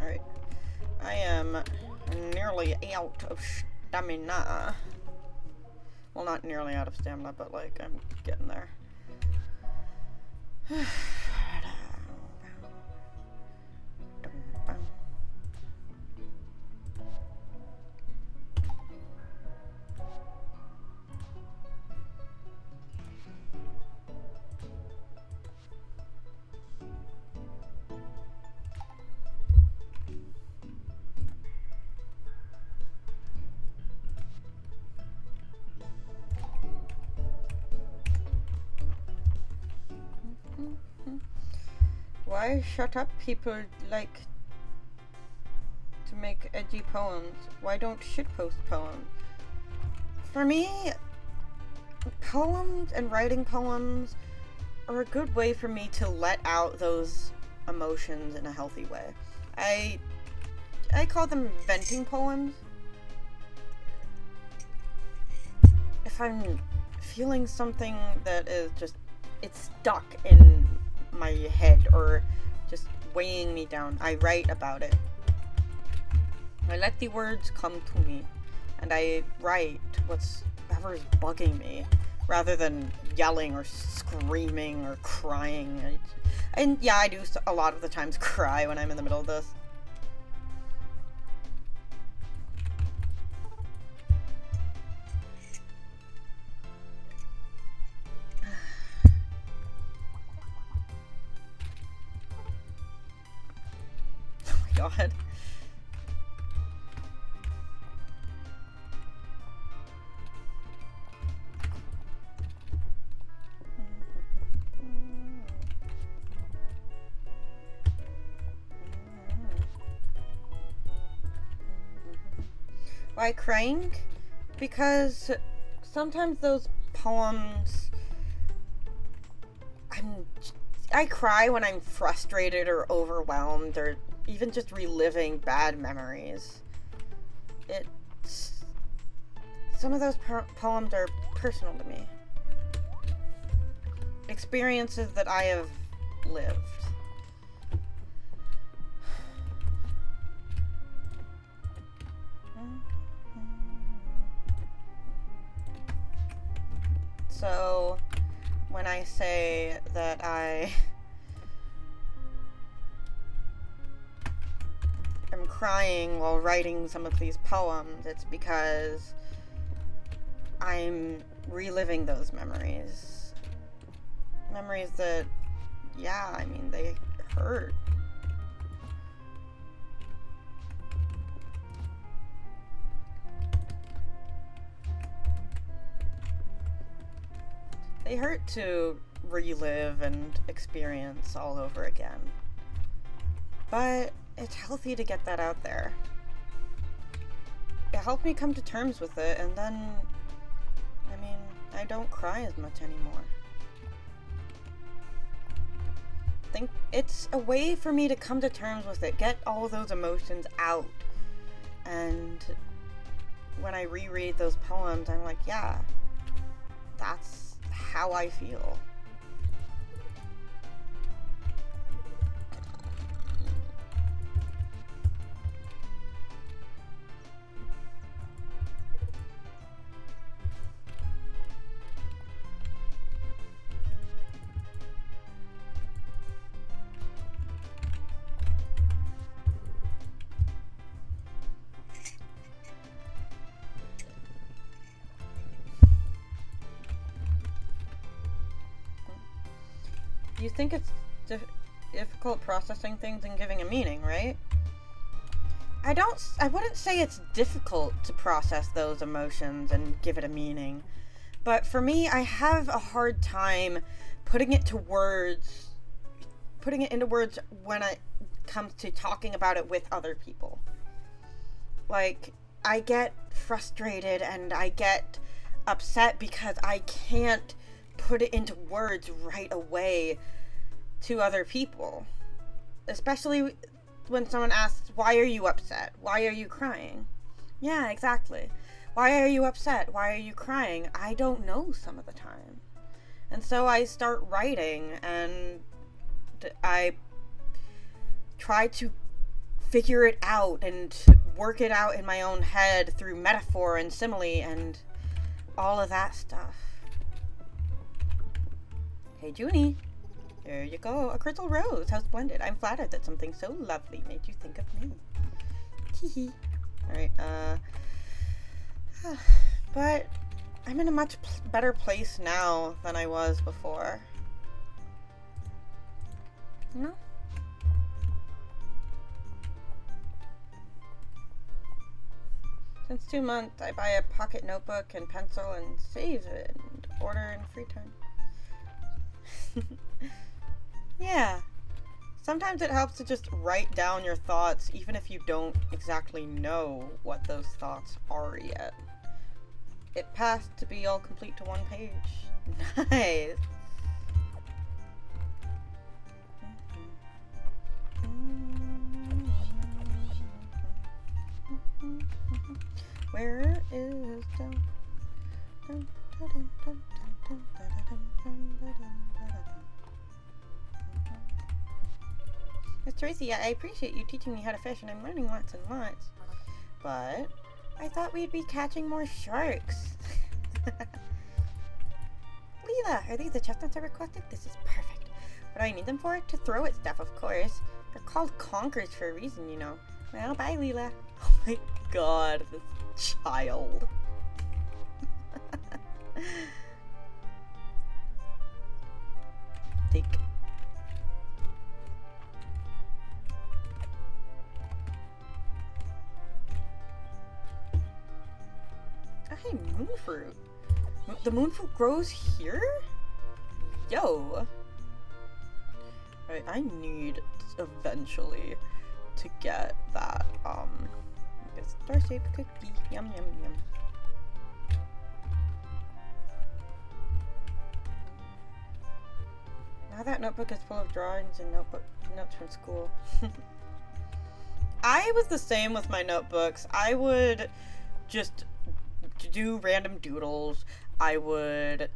Alright. I am nearly out of stamina. Well, not nearly out of stamina, but like, I'm getting there. Why shut up people like to make edgy poems? Why don't shitpost poems? For me, poems and writing poems are a good way for me to let out those emotions in a healthy way. I call them venting poems. If I'm feeling something that is just, it's stuck in my head or just weighing me down, I write about it. I let the words come to me and I write whatever's bugging me rather than yelling or screaming or crying. And yeah, I do a lot of the times cry when I'm in the middle of this. god. Why crying? Because sometimes those poems, I cry when I'm frustrated or overwhelmed or even just reliving bad memories. Some of those poems are personal to me. Experiences that I have lived. So, when I say that I am crying while writing some of these poems, it's because I'm reliving those memories. Memories that, yeah, I mean, they hurt. They hurt to relive and experience all over again. But it's healthy to get that out there. It helped me come to terms with it, and then, I mean, I don't cry as much anymore. I think it's a way for me to come to terms with it, get all those emotions out. And when I reread those poems, I'm like, yeah, that's how I feel. You think it's difficult processing things and giving a meaning, right? I wouldn't say it's difficult to process those emotions and give it a meaning. But for me, I have a hard time putting it into words when it comes to talking about it with other people. Like, I get frustrated and I get upset because I can't put it into words right away to other people. Especially when someone asks, why are you upset? Why are you crying? Yeah, exactly. Why are you upset? Why are you crying? I don't know some of the time. And so I start writing and I try to figure it out and work it out in my own head through metaphor and simile and all of that stuff. Hey, Junie. There you go. A crystal rose. How splendid. I'm flattered that something so lovely made you think of me. Hee. Alright, but I'm in a much better place now than I was before. You know? Since 2 months, I buy a pocket notebook and pencil and save it and order in free time. Yeah. Sometimes it helps to just write down your thoughts, even if you don't exactly know what those thoughts are yet. It passed to be all complete to one page. Nice. Where is Miss Tracy, I appreciate you teaching me how to fish, and I'm learning lots and lots. But I thought we'd be catching more sharks. Leela, are these the chestnuts I requested? This is perfect. What do I need them for? To throw at stuff, of course. They're called conkers for a reason, you know. Well, bye, Leela. Oh my god, this child. Take. hey, moonfruit. The moonfruit grows here? Yo. Right, I need eventually to get that, star-shaped cookie. Yum, yum, yum. Now that notebook is full of drawings and notes from school. I was the same with my notebooks. I would just do random doodles. I would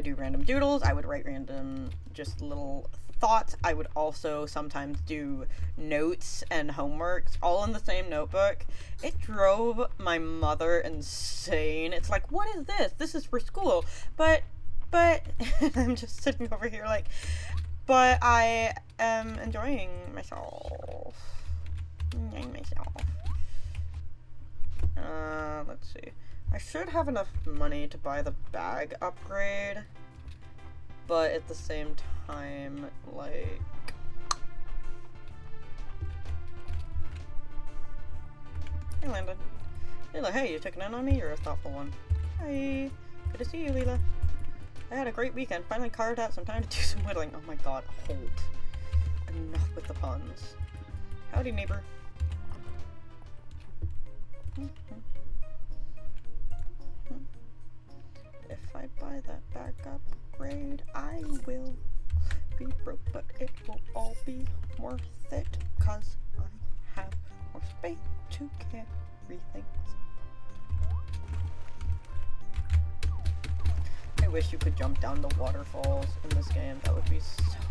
do random doodles. I would write random just little thoughts. I would also sometimes do notes and homeworks all in the same notebook. It drove my mother insane. It's like, what is this? This is for school. But I'm just sitting over here like, but I am enjoying myself. Let's see. I should have enough money to buy the bag upgrade, but at the same time, like... Hey, Landon. Leela, hey, you checking in on me? You're a thoughtful one. Hi. Good to see you, Leela. I had a great weekend. Finally carved out some time to do some whittling. Oh my god, hold. Enough with the puns. Howdy, neighbor. If I buy that bag upgrade, I will be broke, but it will all be worth it, cause I have more space to carry things. I wish you could jump down the waterfalls in this game. That would be so cool.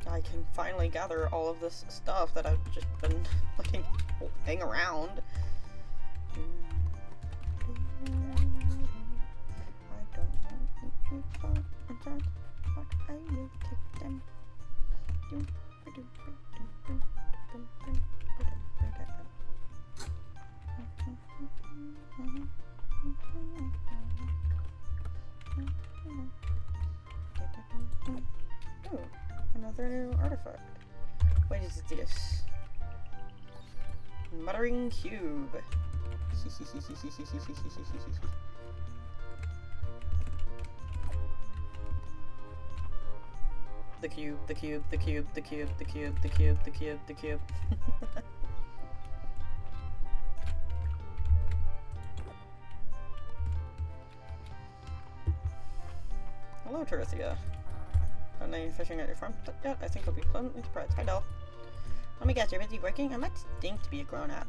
I can finally gather all of this stuff that I've just been letting hang around. But I will take them. Oh, another new artifact. What is this? Muttering cube. The cube, the cube, the cube, the cube, the cube, the cube, the cube, the cube. Hello, Teresia. Done any fishing at your farm yet? I think I'll be pleasantly surprised. Hi, Del. Let me guess, you're busy working? I might stink to be a grown-up.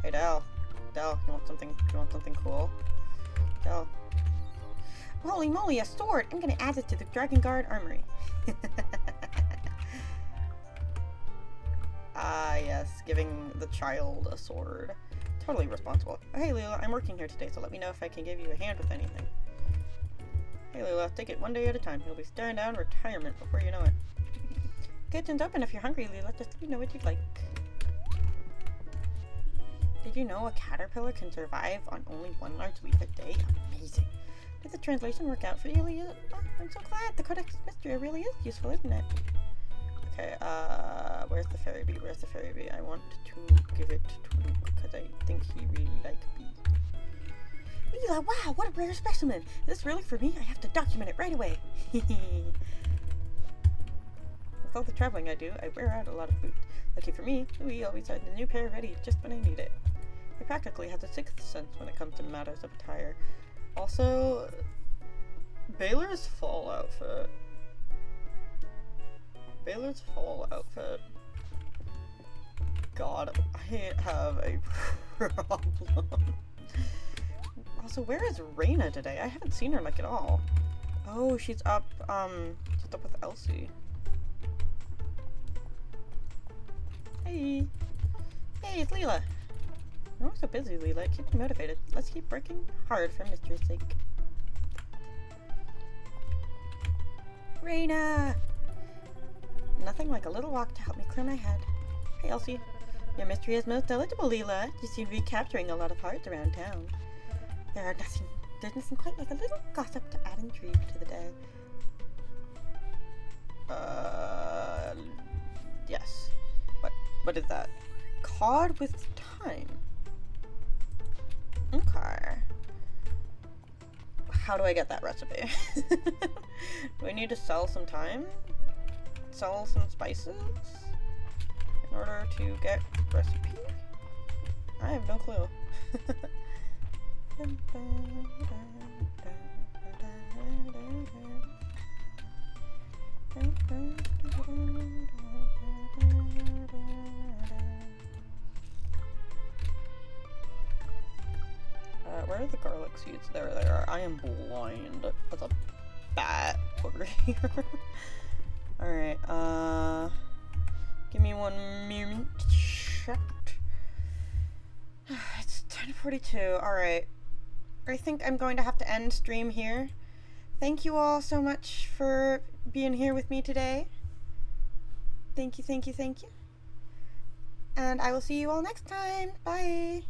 Hey, Del. Del, you want something cool? Del. Holy moly, a sword! I'm gonna add it to the Dragon Guard armory. Yes, giving the child a sword. Totally responsible. Oh, hey, Leela, I'm working here today, so let me know if I can give you a hand with anything. Hey, Leela, take it one day at a time. You'll be staring down retirement before you know it. Kitchen's open if you're hungry, Leela. Just let me know what you'd like. Did you know a caterpillar can survive on only one large leaf a day? Amazing. Did the translation work out for you, Leela? Oh, I'm so glad. The Codex Mystery really is useful, isn't it? Okay, where's the fairy bee? Where's the fairy bee? I want to give it to Luke, because I think he really likes bees. Leela, wow, what a rare specimen! Is this really for me? I have to document it right away. With all the traveling I do, I wear out a lot of boots. Lucky for me, Louis always has a new pair ready just when I need it. He practically has a sixth sense when it comes to matters of attire. Also, Baylor's fall outfit. God, I have a problem. Also, where is Raina today? I haven't seen her like at all. Oh, she's up with Elsie. Hey. Hey, it's Leela. You're always so busy, Leela. Keep me motivated. Let's keep working hard for Mystery's sake. Raina! nothing like a little walk to help me clear my head. Hey, Elsie. Your mystery is most eligible, Leela. You seem to be capturing a lot of hearts around town. There's nothing quite like a little gossip to add intrigue to the day. Yes. What is that? Card with time. Okay. How do I get that recipe? Do I need to sell some time? Sell some spices? In order to get recipe? I have no clue. Where are the garlic seeds? There they are. I am blind as a bat over here. Alright, give me 1 moment. It's 10:42. Alright. I think I'm going to have to end stream here. Thank you all so much for being here with me today. Thank you. And I will see you all next time. Bye.